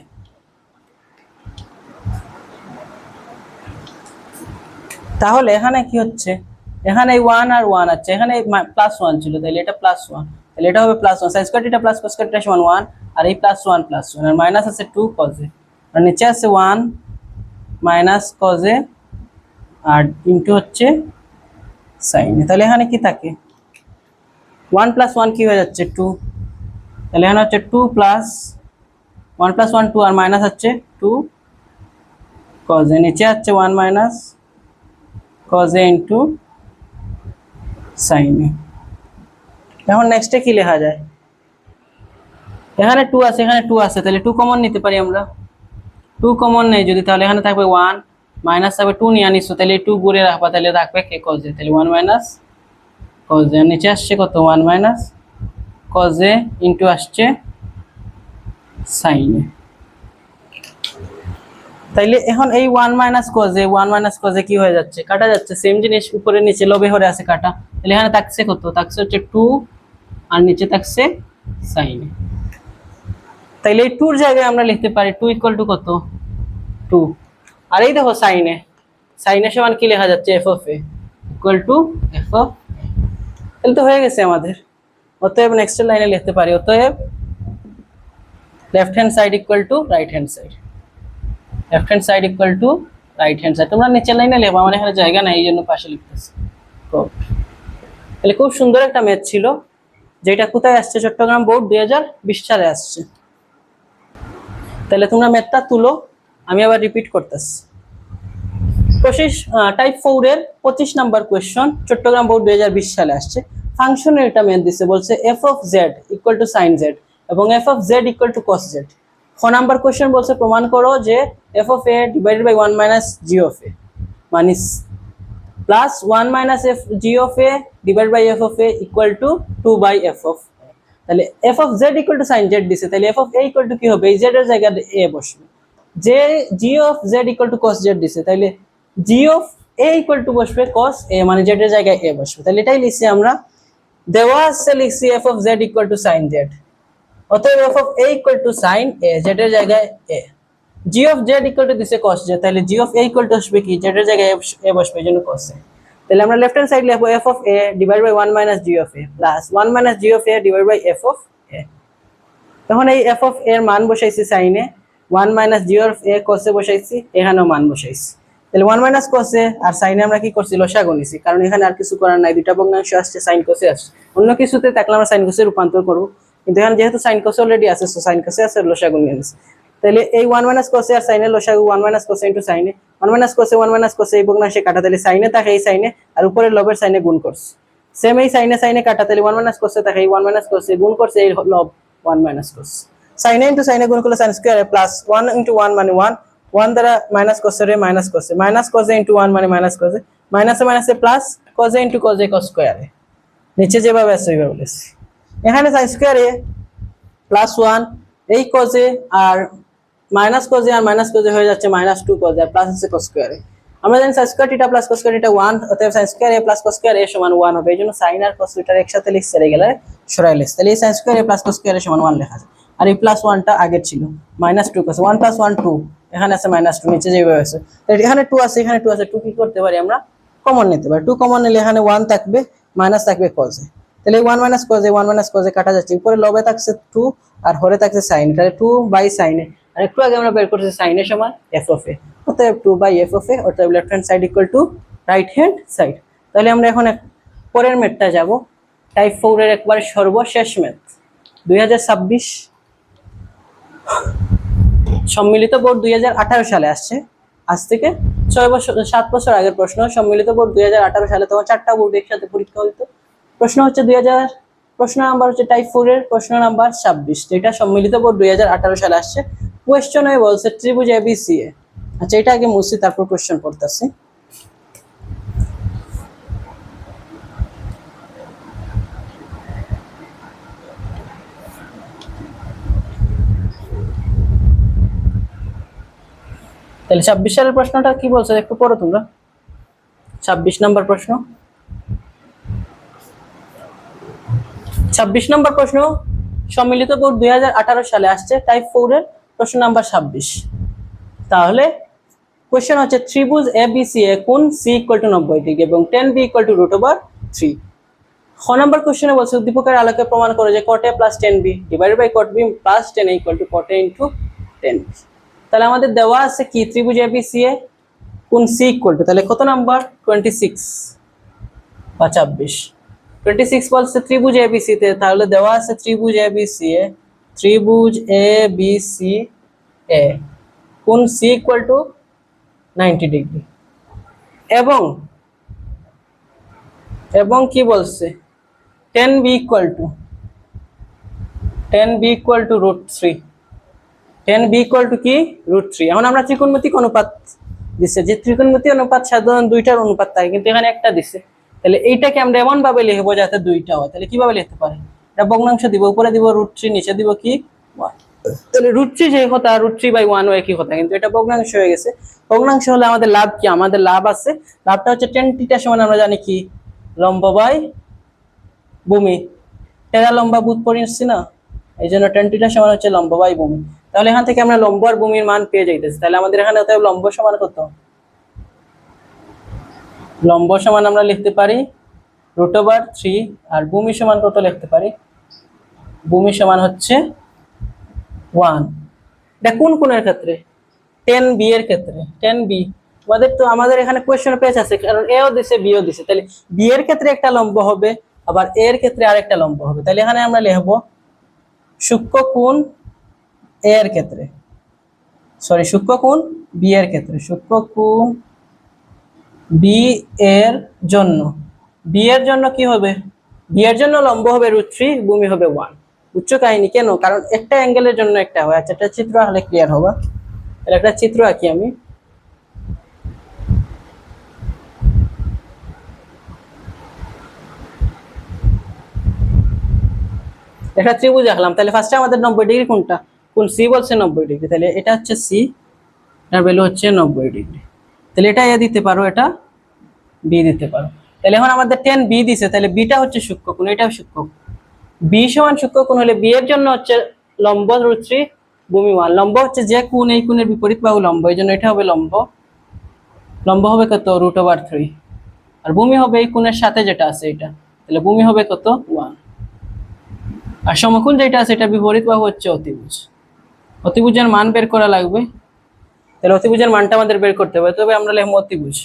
তাহলে এখানে কি হচ্ছে, এখানে 1 আর 1 আছে, এখানে প্লাস 1 ছিল, তাহলে এটা প্লাস 1, তাহলে এটা হবে plus 1, sine square theta plus cos square theta সমান 1, আর এই প্লাস 1 আর মাইনাস আছে 2 কজ এ, আর নিচে আছে 1 মাইনাস কজ এ আর ইনটু হচ্ছে সাইন এ, তাহলে এখানে কি থাকে 1 প্লাস 1 কি হয়ে যাচ্ছে 2, তাহলে এখানে হচ্ছে 2 প্লাস 1 প্লাস 1 2, আর মাইনাস হচ্ছে 2 কজ এ, নিচে হচ্ছে 1 minus cos A into sine A. এখন নেক্সটে কি লেখা যায়, এখানে 2 আছে এখানে 2 আছে, তাহলে 2 কমন নিতে পারি আমরা, 2 কমন নেই যদি, তাহলে এখানে থাকবে 1 মাইনাস হবে 2 নিয়ে আনিছো, তাহলে 2 ঘুরে রাখবা, তাহলে থাকবে কে কজ এ, তাহলে 1 মাইনাস কজ এ, নিচে আসছে কত 1 মাইনাস কজ এ ইনটু আসছে সাইন এ। তাইলে এখন এই 1 মাইনাস কজ এ কি হয়ে যাচ্ছে, কাটা যাচ্ছে, সেম জিনিস উপরে নিচে লবে হরে আছে কাটা, তাহলে এখানে থাকছে কত, থাকছে হচ্ছে 2 আর নিচে থাকছে সাইন এ, তাইলে এই 2 এর জায়গায় আমরা লিখতে পারি 2 ইকুয়াল টু কত 2, আর এই দেখো সাইন এ সমান কি লেখা যাচ্ছে F of A equal two F of, তাহলে তো হয়ে গেছে আমাদের। অতএব নেক্সট লাইনে লিখতে পারি অতএব left hand side equal to right hand side. Left hand side equal to right hand side. তোমরা নিচের লাইনে লেখো, আমার এখানে জায়গা নাই এই জন্য পাশে লিখতেছি। তাহলে খুব সুন্দর একটা ম্যাথ ছিল, যেটা কোথায় আসছে, চট্টগ্রাম বোর্ড 2020 সালে আসছে। তাহলে তোমরা ম্যাথটা তুলো, আমি আবার রিপিট করতেছি। টাইপ 4 এর 25 নাম্বার কোয়েশ্চন, চট্টগ্রাম বোর্ড 2020 সালে আসছে। ফাংশনের এটা ম্যাথ দিছে, বলছে f of z equal to sin z এবং f of z equal to cos z। 4 number question বলছে প্রমাণ করো যে f of a divided by 1 minus g of a মানে plus 1 minus f g of a divided by f of a equal to 2 by f of a। তাহলে f of z equal to sin z দিছে, তাহলে f of a equal to কি হবে, এই z এর জায়গায় a বসবে। যে g of z equal to cos z দিছে, তাহলে g of a equal two বসবে cos a মানে z এর জায়গায় a বসবে। তাহলে এটাই লিখছি আমরা, দেওয়া আছে লিখছি f of z equal to sin z, অতএব f of a equal to sin a, z এর জায়গায় a। g of z equal two দিছে cos z, তাহলে g of a equal two আসবে কি, z এর জায়গায় a বসবে, এজন্য cos a। তাহলে আমরা লেফট হ্যান্ড সাইড লিখবো f of a divided by 1 minus g of a plus 1 minus g of a divided by f of a। তখন এই f of a এর মান বসাইছি sin a, 1 minus g of a cos a বসাইছি, এখানেও মান বসাইছি। তাহলে 1 মাইনাস cos a আর sin a আমরা কি করছি, লসাগু নিছি, কারণ এখানে আর কিছু করার নাই, দুইটা ভগ্নাংশ আসছে, sin cos a আসছে। অন্য কিছুতে থাকলে আমরা sin cos a রূপান্তর করব, কিন্তু এখানে যেহেতু sin cos a অলরেডি আছে, সো sin cos a আছে, লসাগু নিয়ে নিছি। তাহলে এই 1 মাইনাস cos a আর sin a লসাগু 1 minus cos a into sin a, 1 minus cos a 1 minus cos a এই ভগ্নাংশে কাটা, তাহলে sin a থাকে এই sin a আর উপরে লবের sin a গুণ করছি। সেম এই sin a কাটা, তাহলে 1 মাইনাস cos a থাকে এই 1 মাইনাস cos a গুণ করছে এই লব 1 minus cos। sin a into sin a গুণ করলে sin square a plus 1 into 1 মানে 1, 1 দ্বারা minus cos a minus cos a, minus cos a into 1 মানে minus cos a, minus A plus cos a into cos a cos square a। নিচে যেভাবে আছে ওইভাবে লিখছি। এখানে sin স্কয়ার a প্লাস 1 এই cos a আর মাইনাস cos a আর মাইনাস cos a হয়ে যাচ্ছে মাইনাস 2 cos a আর প্লাস আছে cos স্কয়ার a। আমরা জানি sin square theta plus cos square theta 1, অতএব sin square a plus cos square a সমান 1 হবে, এইজন্য sin আর cos থিটার একসাথে লিখছি, আর এগুলা সরাই লিখছি। তাহলে এই sin square a plus cos square a সমান 1 লেখা আছে, আর এই প্লাস 1 টা আগের ছিল, মাইনাস 2 cos 1 প্লাস 1 2, এখানে আছে মাইনাস 2, নিচে যেভাবে আছে। তাহলে এখানে 2 আছে, এখানে 2 আছে, 2 কি করতে পারি আমরা, কমন নিতে পারি। 2 কমন নিলে এখানে 1 থাকবে, মাইনাস থাকবে cos a। তাহলে 1 minus cos a 1 minus cos a কাটা যাচ্ছে, উপরে লবে থাকছে 2 আর হরে থাকছে sin, তাহলে 2 বাই sin a, আর একটু আগে আমরা বের করছি sin a সমান f of a, অতএব 2 বাই f of a, অতএব left hand side equal to right hand side. তাহলে আমরা এখন পরের ম্যাথটা যাব, টাইপ 4 এর একবার সর্বশেষ ম্যাথ, 2026 সম্মিলিত বোর্ড 2018 সালে আসছে, আজ থেকে 7 বছর আগের প্রশ্ন। সম্মিলিত বোর্ড 2018 সালে, তখন 4টা বোর্ড একসাথে পরীক্ষা হইতো। প্রশ্ন হচ্ছে প্রশ্ন নাম্বার হচ্ছে টাইপ 4 এর প্রশ্ন নাম্বার 26, যেটা সম্মিলিত বোর্ড 2018 সালে আসছে। কোয়েশ্চনে বলছে ত্রিভুজ ABCA। আচ্ছা, এটা আগে মুছি, তারপর কোয়েশ্চন পড়তেছি। তাহলে 26 সালের প্রশ্নটা কি বলছে একটু পড়ো তোমরা। 26 নম্বর প্রশ্ন, 26 নম্বর প্রশ্ন সম্মিলিত বোর্ড 2018 সালে আসছে, টাইপ 4 এর প্রশ্ন নাম্বার 26। তাহলে কোশ্চেন হচ্ছে ত্রিভুজ ABCA কোণ C = 90 ডিগ্রি এবং tan B = √3। খ নম্বর কোশ্চেনে বলছে উদ্দীপকের আলোকে প্রমাণ করো যে cot A plus tan B divided by cot B plus tan A = cot A into tan B। তাহলে আমাদের দেওয়া আছে কি, ত্রিভুজ ABCA কোণ C = তাহলে কত নাম্বার, 26 বা 26। 26 বলছে ত্রিভুজ ABC তে, তাহলে দেওয়া আছে ত্রিভুজ ABCA, ত্রিভুজ ABCA কোণ C = 90 ডিগ্রি এবং কি বলছে tan B = √3, tan B = কি √3। এখন আমরা ত্রিকোণমিতিক অনুপাত দিছে, যে ত্রিকোণমিতিক অনুপাত সাধারণ দুইটার অনুপাত থাকে, কিন্তু এখানে একটা দিছে। তাহলে এইটাকে আমরা এমন ভাবে লিখবো যাতে দুইটা হয়। তাহলে কিভাবে লিখতে পারি, এটা ভগ্নাংশ দিব, উপরে দিব √3, নিচে দিব কি 1। তাহলে √3 যে কথা, √3/1 একই কথা, কিন্তু এটা ভগ্নাংশ হয়ে গেছে। ভগ্নাংশ হলে আমাদের লাভ কি, আমাদের লাভ আছে, লাভটা হচ্ছে tan θ সমান আমরা জানি কি লম্ব বাই ভূমি, টেরা লম্বা বুত পড়েছি না, এই জন্য tan θ সমান হচ্ছে লম্ব বাই ভূমি। তাহলে এখান থেকে আমরা লম্ব আর ভূমির মান পেয়ে যাইতেছি। তাহলে আমাদের এখানে অতএব লম্ব সমান কত, লম্ব সমান আমরা লিখতে পারি √3 আর ভূমি সমান কত লিখতে পারি, ভূমি সমান হচ্ছে 1। এটা কোন কোণের ক্ষেত্রে, টেন বি এর ক্ষেত্রে, টেন বি আমাদের এখানে কোয়েশ্চেন পেজ আছে, কারণ এও দিছে বিও দিছে, তাহলে বি এর ক্ষেত্রে একটা লম্ব হবে, আবার এ এর ক্ষেত্রে আরেকটা লম্ব হবে। তাহলে এখানে আমরা লিখবো সূক্ষ্মকোণ এ এর ক্ষেত্রে, সরি সূক্ষ্মকোণ বি এর ক্ষেত্রে, সূক্ষ্মকোণ বি এর জন্য, বি এর জন্য কি হবে, বি এর জন্য লম্ব হবে √3, ভূমি হবে 1। উচ্চ কাহিনী কেন, কারণ একটা অ্যাঙ্গেলের জন্য একটা হয়। আচ্ছা, একটা চিত্র আঁকলে ক্লিয়ার হবে। তাহলে একটা চিত্র আঁকি আমি। একটা ত্রিভুজ আঁকলাম, তাহলে ফার্স্টে আমাদের 90 ডিগ্রি কোনটা, কোন সি বলছে 90 ডিগ্রি, তাহলে এটা হচ্ছে সি, এর ভ্যালু হচ্ছে 90 ডিগ্রি। তাহলে এটা এ দিতে পারো, এটা বি দিতে পারো। তাহলে এখন আমাদের 10 বি দিছে, তাহলে বিটা হচ্ছে সূক্ষ্মকোণ, এটাও সূক্ষ্মকোণ। বি সমান সূক্ষ্মকোণ হলে বি এর জন্য হচ্ছে লম্ব √3, ভূমি 1। লম্ব হচ্ছে যে কোণ, এই কোণের বিপরীত বাহু লম্ব, এই জন্য এটা হবে লম্ব। লম্ব হবে কত, √3, আর ভূমি হবে এই কোণের সাথে যেটা আছে এটা, তাহলে ভূমি হবে কত, 1। আর সমকোণ যেটা আছে এটা বিপরীত বাহু হচ্ছে অতিভুজ। অতিভুজের মান বের করা লাগবে, তাহলে অতিভুজের মানটা আমাদের বের করতে হবে, তবে আমরা লিখবো অতিভুজ।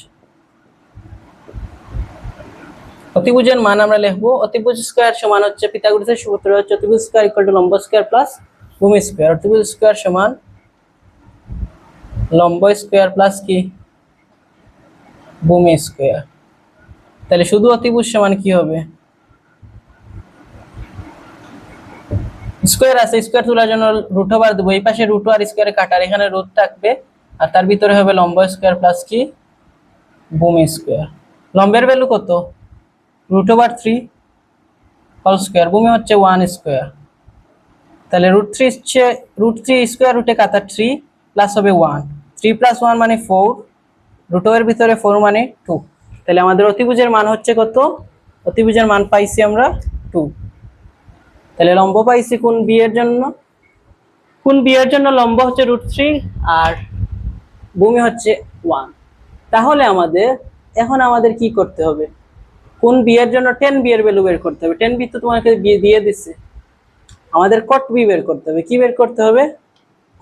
অতিভুজের মান আমরা লিখবো অতিভুজ স্কয়ার সমান হচ্ছে পিথাগোরাসের সূত্র হচ্ছে অতিভুজ স্কয়ার ইকুয়াল টু লম্ব স্কয়ার প্লাস ভূমি স্কয়ার। অতিভুজ স্কয়ার সমান লম্ব স্কয়ার প্লাস কি, ভূমি স্কয়ার। তাহলে শুধু অতিভুজ সমান কি হবে, স্কয়ার আছে, স্কয়ার তোলার জন্য রুট ওভার দেবো, এই পাশে রুট আর স্কয়ারে কাটার, এখানে রুট থাকবে, আর তার ভিতরে হবে লম্ব স্কয়ার প্লাস কি, ভূমি স্কয়ার। লম্বের ভ্যালু কত, √3 হোল স্কয়ার, ভূমি হচ্ছে 1 স্কয়ার। তাহলে √3 হচ্ছে √3 স্কয়ার, রুটে কাটা 3 প্লাস হবে 1, 3 প্লাস 1 মানে 4, রুট এর ভিতরে 4 মানে 2। তাহলে আমাদের অতিভুজের মান হচ্ছে কত, অতিভুজের মান পাইছি আমরা 2। তাহলে লম্ব পাইছি কোণ বি এর জন্য, কোণ বি এর জন্য লম্ব হচ্ছে √3 আর ভূমি হচ্ছে 1। তাহলে এখন আমাদের কি করতে হবে, কোণ বি এর জন্য 10 বি এর ভ্যালু বের করতে হবে। 10 বি তো তোমাকে দিয়ে দিচ্ছে, আমাদের কট বি বের করতে হবে। কি বের করতে হবে,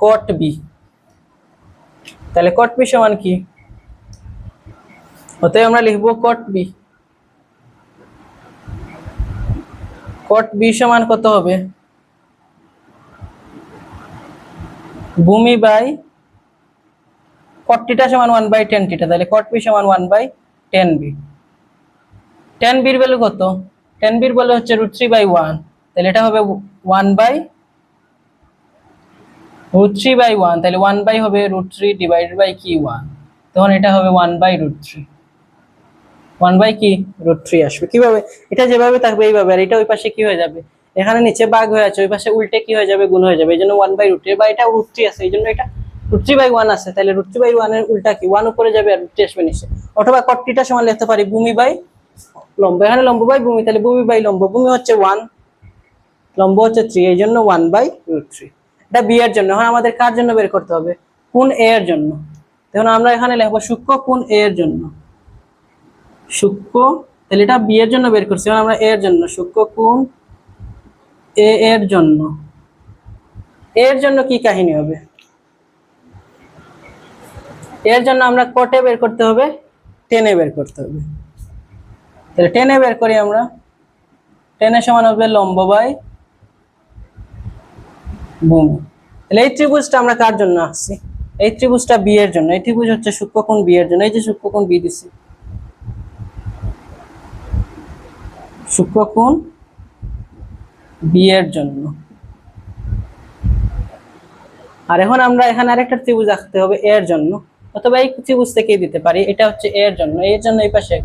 কট বি। তাহলে কট বি সমান কি, অতএব আমরা লিখবো কট বি। কট বি সমান কত হবে, ভূমি বাই কট থিটা সমান 1/10 থিটা, তাহলে কট বি সমান 1/10 বি। 10 বির ভ্যালু কত, 10 বির ভ্যালু হচ্ছে √3/1, তাহলে এটা হবে 1/√3/1, তাহলে 1 হবে √3 ডিভাইডেড বাই কি 1, তখন এটা হবে 1/√3, 1 কি √3 আসবে। কিভাবে, এটা যেভাবে থাকবে এইভাবে, আর এটা ওই পাশে কি হয়ে যাবে, এখানে নিচে ভাগ হয়ে আছে, ওই পাশে উল্টে কি হয়ে যাবে, গুণ হয়ে যাবে, এই জন্য 1/√3, বা এটা √3 আছে এই জন্য এটা √3/1 আছে, তাহলে √3/1 এর উল্টা কি, 1 উপরে যাবে আর √3 আসবে নিচে। অথবা কট থিটা সমান লিখতে পারি ভূমি বাই লম্ব, এখানে লম্ব বাই ভূমি, তাহলে ভূমি বাই লম্ব, ভূমি হচ্ছে 1, লম্ব হচ্ছে 3, এই জন্য 1/√3। এটা বি এর জন্য। এখন আমাদের কার জন্য বের করতে হবে, কোণ এ এর জন্য। তখন আমরা এখানে লিখবো সূক্ষ্মকোণ এ এর জন্য, সূক্ষ্ম, তাহলে এটা বি এর জন্য বের করছি, এখন আমরা এ এর জন্য, সূক্ষ্মকোণ এ এর জন্য, এর জন্য কি কাহিনী হবে, এর জন্য আমরা কটে বের করতে হবে, 10 বের করতে হবে। তাহলে 10 বের করি আমরা, 10 সমান হবে লম্ব বাই ভূমি। তাহলে এই ত্রিভুজটা আমরা কার জন্য আসছি, এই ত্রিভুজটা বি এর জন্য, এই ত্রিভুজ হচ্ছে সূক্ষ্মকোণ বি এর জন্য, এই যে সূক্ষ্মকোণ বি দিছি, সূক্ষ্মকোণ বি এর জন্য। আর এখন আমরা এখানে আরেকটা ত্রিভুজ আঁকতে হবে এর জন্য, অথবা এই ত্রিভুজ থেকেই দিতে পারি, এটা হচ্ছে এর জন্য, এর জন্য এই পাশে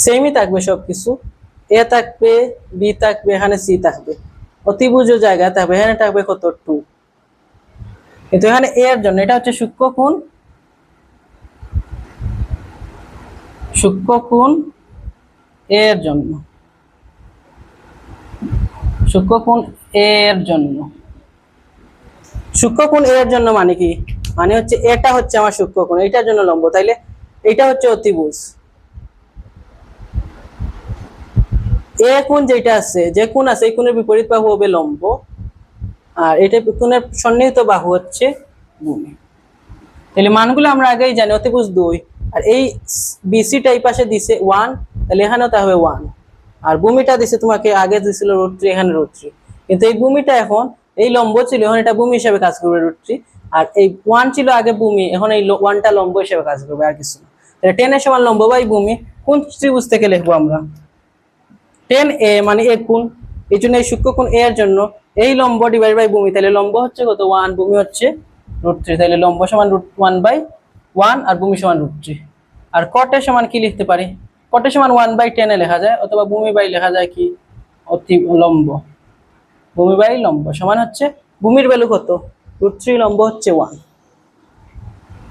সেমই থাকবে সবকিছু, এ থাকবে, বি থাকবে, এখানে সি থাকবে, অতিভুজ জায়গা থাকবে, এখানে থাকবে কত 2, কিন্তু এখানে এর জন্য এটা হচ্ছে সূক্ষ্মকোণ, সূক্ষ্মকোণ এর জন্য, সূক্ষ্মকোণ এর জন্য, সূক্ষ্মকোণ এর জন্য মানে কি, মানে হচ্ছে এটা হচ্ছে আমার সূক্ষ্মকোণ, এটার জন্য লম্ব, তাইলে এটা হচ্ছে অতিভুজ। এ কোণ যেটা আছে, যে কোণ আছে এই কোণের বিপরীত বাহু হবে লম্ব, আর এটা কোণের সন্নিহিত বাহু হচ্ছে ভূমি। তাহলে মানগুলো আমরা আগেই জানি, অতিভুজ 2, আর এই বিসিটা এই পাশে দিছে 1, তাহলে এখানেও তা হবে 1, আর ভূমিটা দিছে তোমাকে আগে দিছিল √3, এখানে √3, কিন্তু এই ভূমিটা এখন এই লম্ব ছিল, এখন এটা ভূমি হিসেবে কাজ করবে √3, আর এই 1 ছিল আগে ভূমি, এখন এই 1টা লম্ব হিসেবে কাজ করবে, আর কিছু না। তাহলে 10 এর সমান লম্ব বাই ভূমি কোন ত্রিভুজ থেকে লিখবো আমরা? 10a মানে এ কোণ, এই জন্য এই সূক্ষ্মকোণ a এর জন্য এই লম্ব ডিভাইড বাই ভূমি, তাহলে লম্ব হচ্ছে কত 1, ভূমি হচ্ছে √3, তাহলে লম্ব সমান √1/1 আর ভূমি সমান √3। আর cot এর সমান কি লিখতে পারি? cot এর সমান 1/10 এ লেখা যায়, অথবা ভূমি বাই লেখা যায় কি লম্ব, ভূমি বাই লম্ব সমান হচ্ছে ভূমির ভ্যালু কত √3, লম্ব হচ্ছে 1,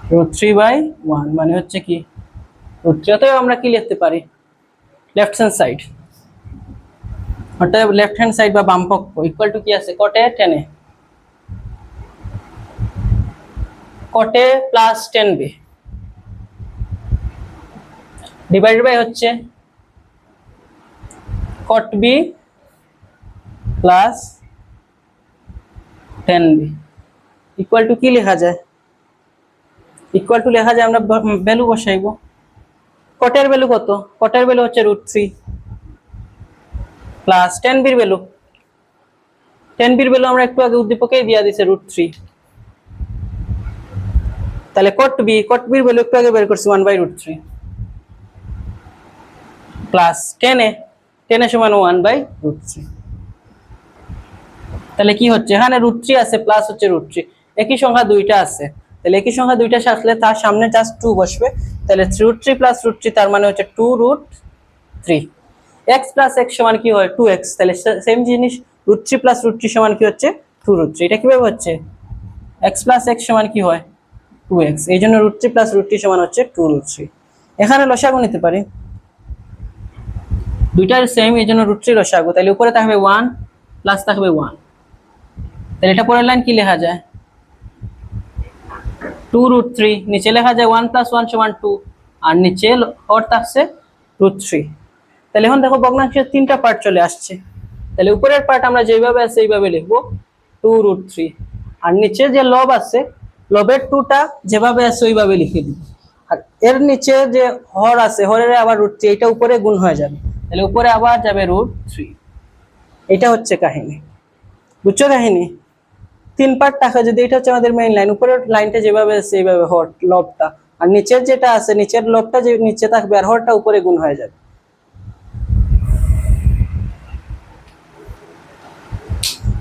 √3/1 মানে হচ্ছে কি √3। অতএব আমরা কি লিখতে পারি? লেফট হ্যান্ড সাইড, অর্থাৎ লেফট হ্যান্ড সাইড বা বাম পক্ষ ইকুয়াল টু কি আছে cot a 10 a, cot a plus 10b divided by হচ্ছে cot b plus 10b equal to কি লেখা যায়? ইকুয়াল টু লেখা যায়, আমরা ভ্যালু বসাইবো। cot এর ভ্যালু কত? cot এর ভ্যালু হচ্ছে √3 প্লাস 10b এর ভ্যালু, 10b এর ভ্যালু আমরা একটু আগে উদ্দীপকেই দিয়া দিছে √3, তাহলে cot b এর ভ্যালু একটু আগে বের করছি 1/√3 প্লাস 10 এর সমান 1/√3। তাহলে কি হচ্ছে, এখানে √3 আছে প্লাস হচ্ছে √3, একই সংখ্যা দুইটা আছে, তাহলে একই সংখ্যা দুইটা আসলে তার সামনে জাস্ট 2 বসবে, তাহলে √3 প্লাস √3 তার মানে হচ্ছে 2√3। x প্লাস x সমান কি হয় 2x, তাহলে সেম জিনিস √3 প্লাস √3 সমান কি হচ্ছে 2√3। এটা কিভাবে হচ্ছে? x প্লাস x সমান কি হয় 2x, এই জন্য √3 প্লাস √3 সমান হচ্ছে 2√3। এখানে লসাগু নিতে পারি, দুইটার সেম, এই জন্য √3 লসাগু, তাহলে উপরে থাকবে 1 প্লাস থাকবে 1, তাহলে এটা পরের লাইন কি লেখা যায় 2√3, নিচে লেখা যায় 1 + 1 = 2, আর নিচে হর থাকছে √3। তাহলে এখন দেখো ভগ্নাংশের তিনটা পার্ট চলে আসছে, তাহলে উপরের পার্ট আমরা যেভাবে আছে এইভাবে লিখবো 2√3, আর নিচে যে লব আছে লবের 2টা যেভাবে আছে ওইভাবে লিখে দিব, আর এর নিচে যে হর আছে হরের আবার √3, এটা উপরে গুণ হয়ে যাবে, তাহলে উপরে আবার যাবে √3। এটা হচ্ছে কাহিনী, বুঝছো কাহিনী? 3 পার্ট থাকে, যদি এটা হচ্ছে আমাদের মেইন লাইন, উপরের লাইনটা যেভাবে আছে এইভাবে হর লবটা, আর নিচের যেটা আছে নিচের লবটা যে নিচে থাকবে আর হরটা উপরে গুণ হয়ে যাবে।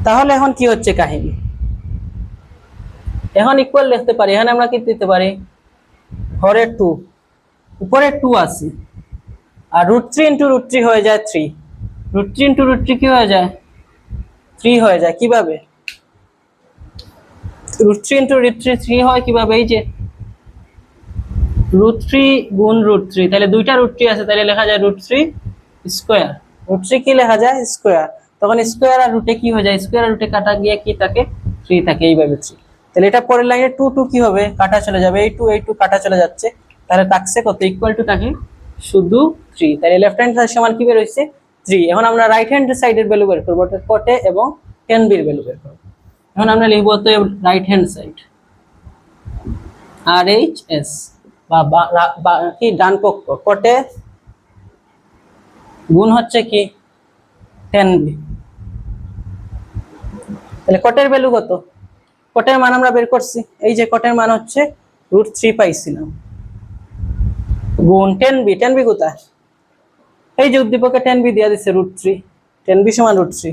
তাহলে এখন কি হচ্ছে কাহিনী? এখন ইকুয়াল লিখতে পারি, এখানে আমরা কি দিতে পারি হরের 2, উপরে 2 আছে, আর √3 × √3 হয়ে যায় 3, √3 × √3 কি হয়ে যায় 3 হয়ে যায়। কিভাবে √3 × √3 3 হয়? কিভাবে, এই যে √3 গুণ √3, তাহলে দুইটা √3 আছে, তাহলে লেখা যায় √3 স্কয়ার, √3 কি লেখা যায় স্কয়ার, তখন স্কয়ার আর রুটে কি হয়ে যায়, স্কয়ার আর রুটে কাটা গিয়ে কি থাকে 3 থাকে, এইভাবে 3। তাহলে এটা পরের লাইনে 2 2 কি হবে কাটা চলে যাবে, এই 2 কাটা চলে যাচ্ছে, তাহলে থাকছে কত ইকুয়াল টু থাকে শুধু 3, তাহলে লেফট হ্যান্ড সাইড সমান কি বের হইছে 3। এখন আমরা রাইট হ্যান্ড সাইডের ভ্যালু বের করব, অর্থাৎ cot a এবং tan b এর ভ্যালু বের করব। এখন আমরা লিখব তো রাইট হ্যান্ড সাইড RHS বা কি ডান পক্ষ, cot a গুণ হচ্ছে কি tan b, তাহলে cot এর ভ্যালু কত, cot এর মান আমরা বের করছি, এই যে cot এর মান হচ্ছে √3 পাইছিলাম, গুণ tan b কোথায়, এই যে উদ্দীপকে tan b দেয়া দিছে √3, tan b সমান √3,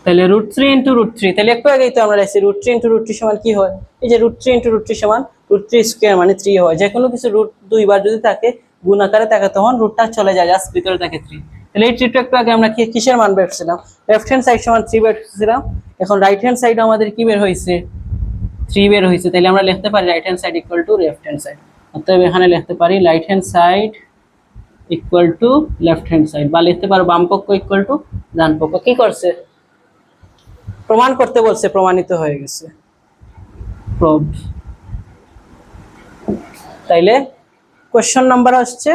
তাহলে √3 × √3, তাহলে একটু আগেই তো আমরা লিখছি √3 × √3 সমান কি হয়, এই যে √3 × √3 সমান √3 স্কয়ার মানে 3 হয়, যে কোনো কিছু রুট দুইবার যদি থাকে গুণ আকারে থাকে তখন রুটটা চলে যায়, জাস্ট ভিতরে থাকে 3। তাহলে এই 3টা একটু আগে আমরা কিসের মান বের করছিলাম, লেফট হ্যান্ড সাইড সমান 3 বের করছিলাম, এখন রাইট হ্যান্ড সাইড আমাদের কি বের হইছে 3 বের হইছে, তাহলে আমরা লিখতে পারি right hand side equal to left hand side, অতএব এখানে লিখতে পারি right hand side equal to left hand side, বা লিখতে পারো বাম পক্ষ ইকুয়াল টু ডান পক্ষ। কি করছে প্রমাণ করতে বলছে, প্রমাণিত হয়ে গেছে প্রুভড। তাইলে কোশ্চেন নাম্বার আসছে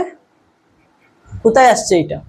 কোথায় আসছে, এটা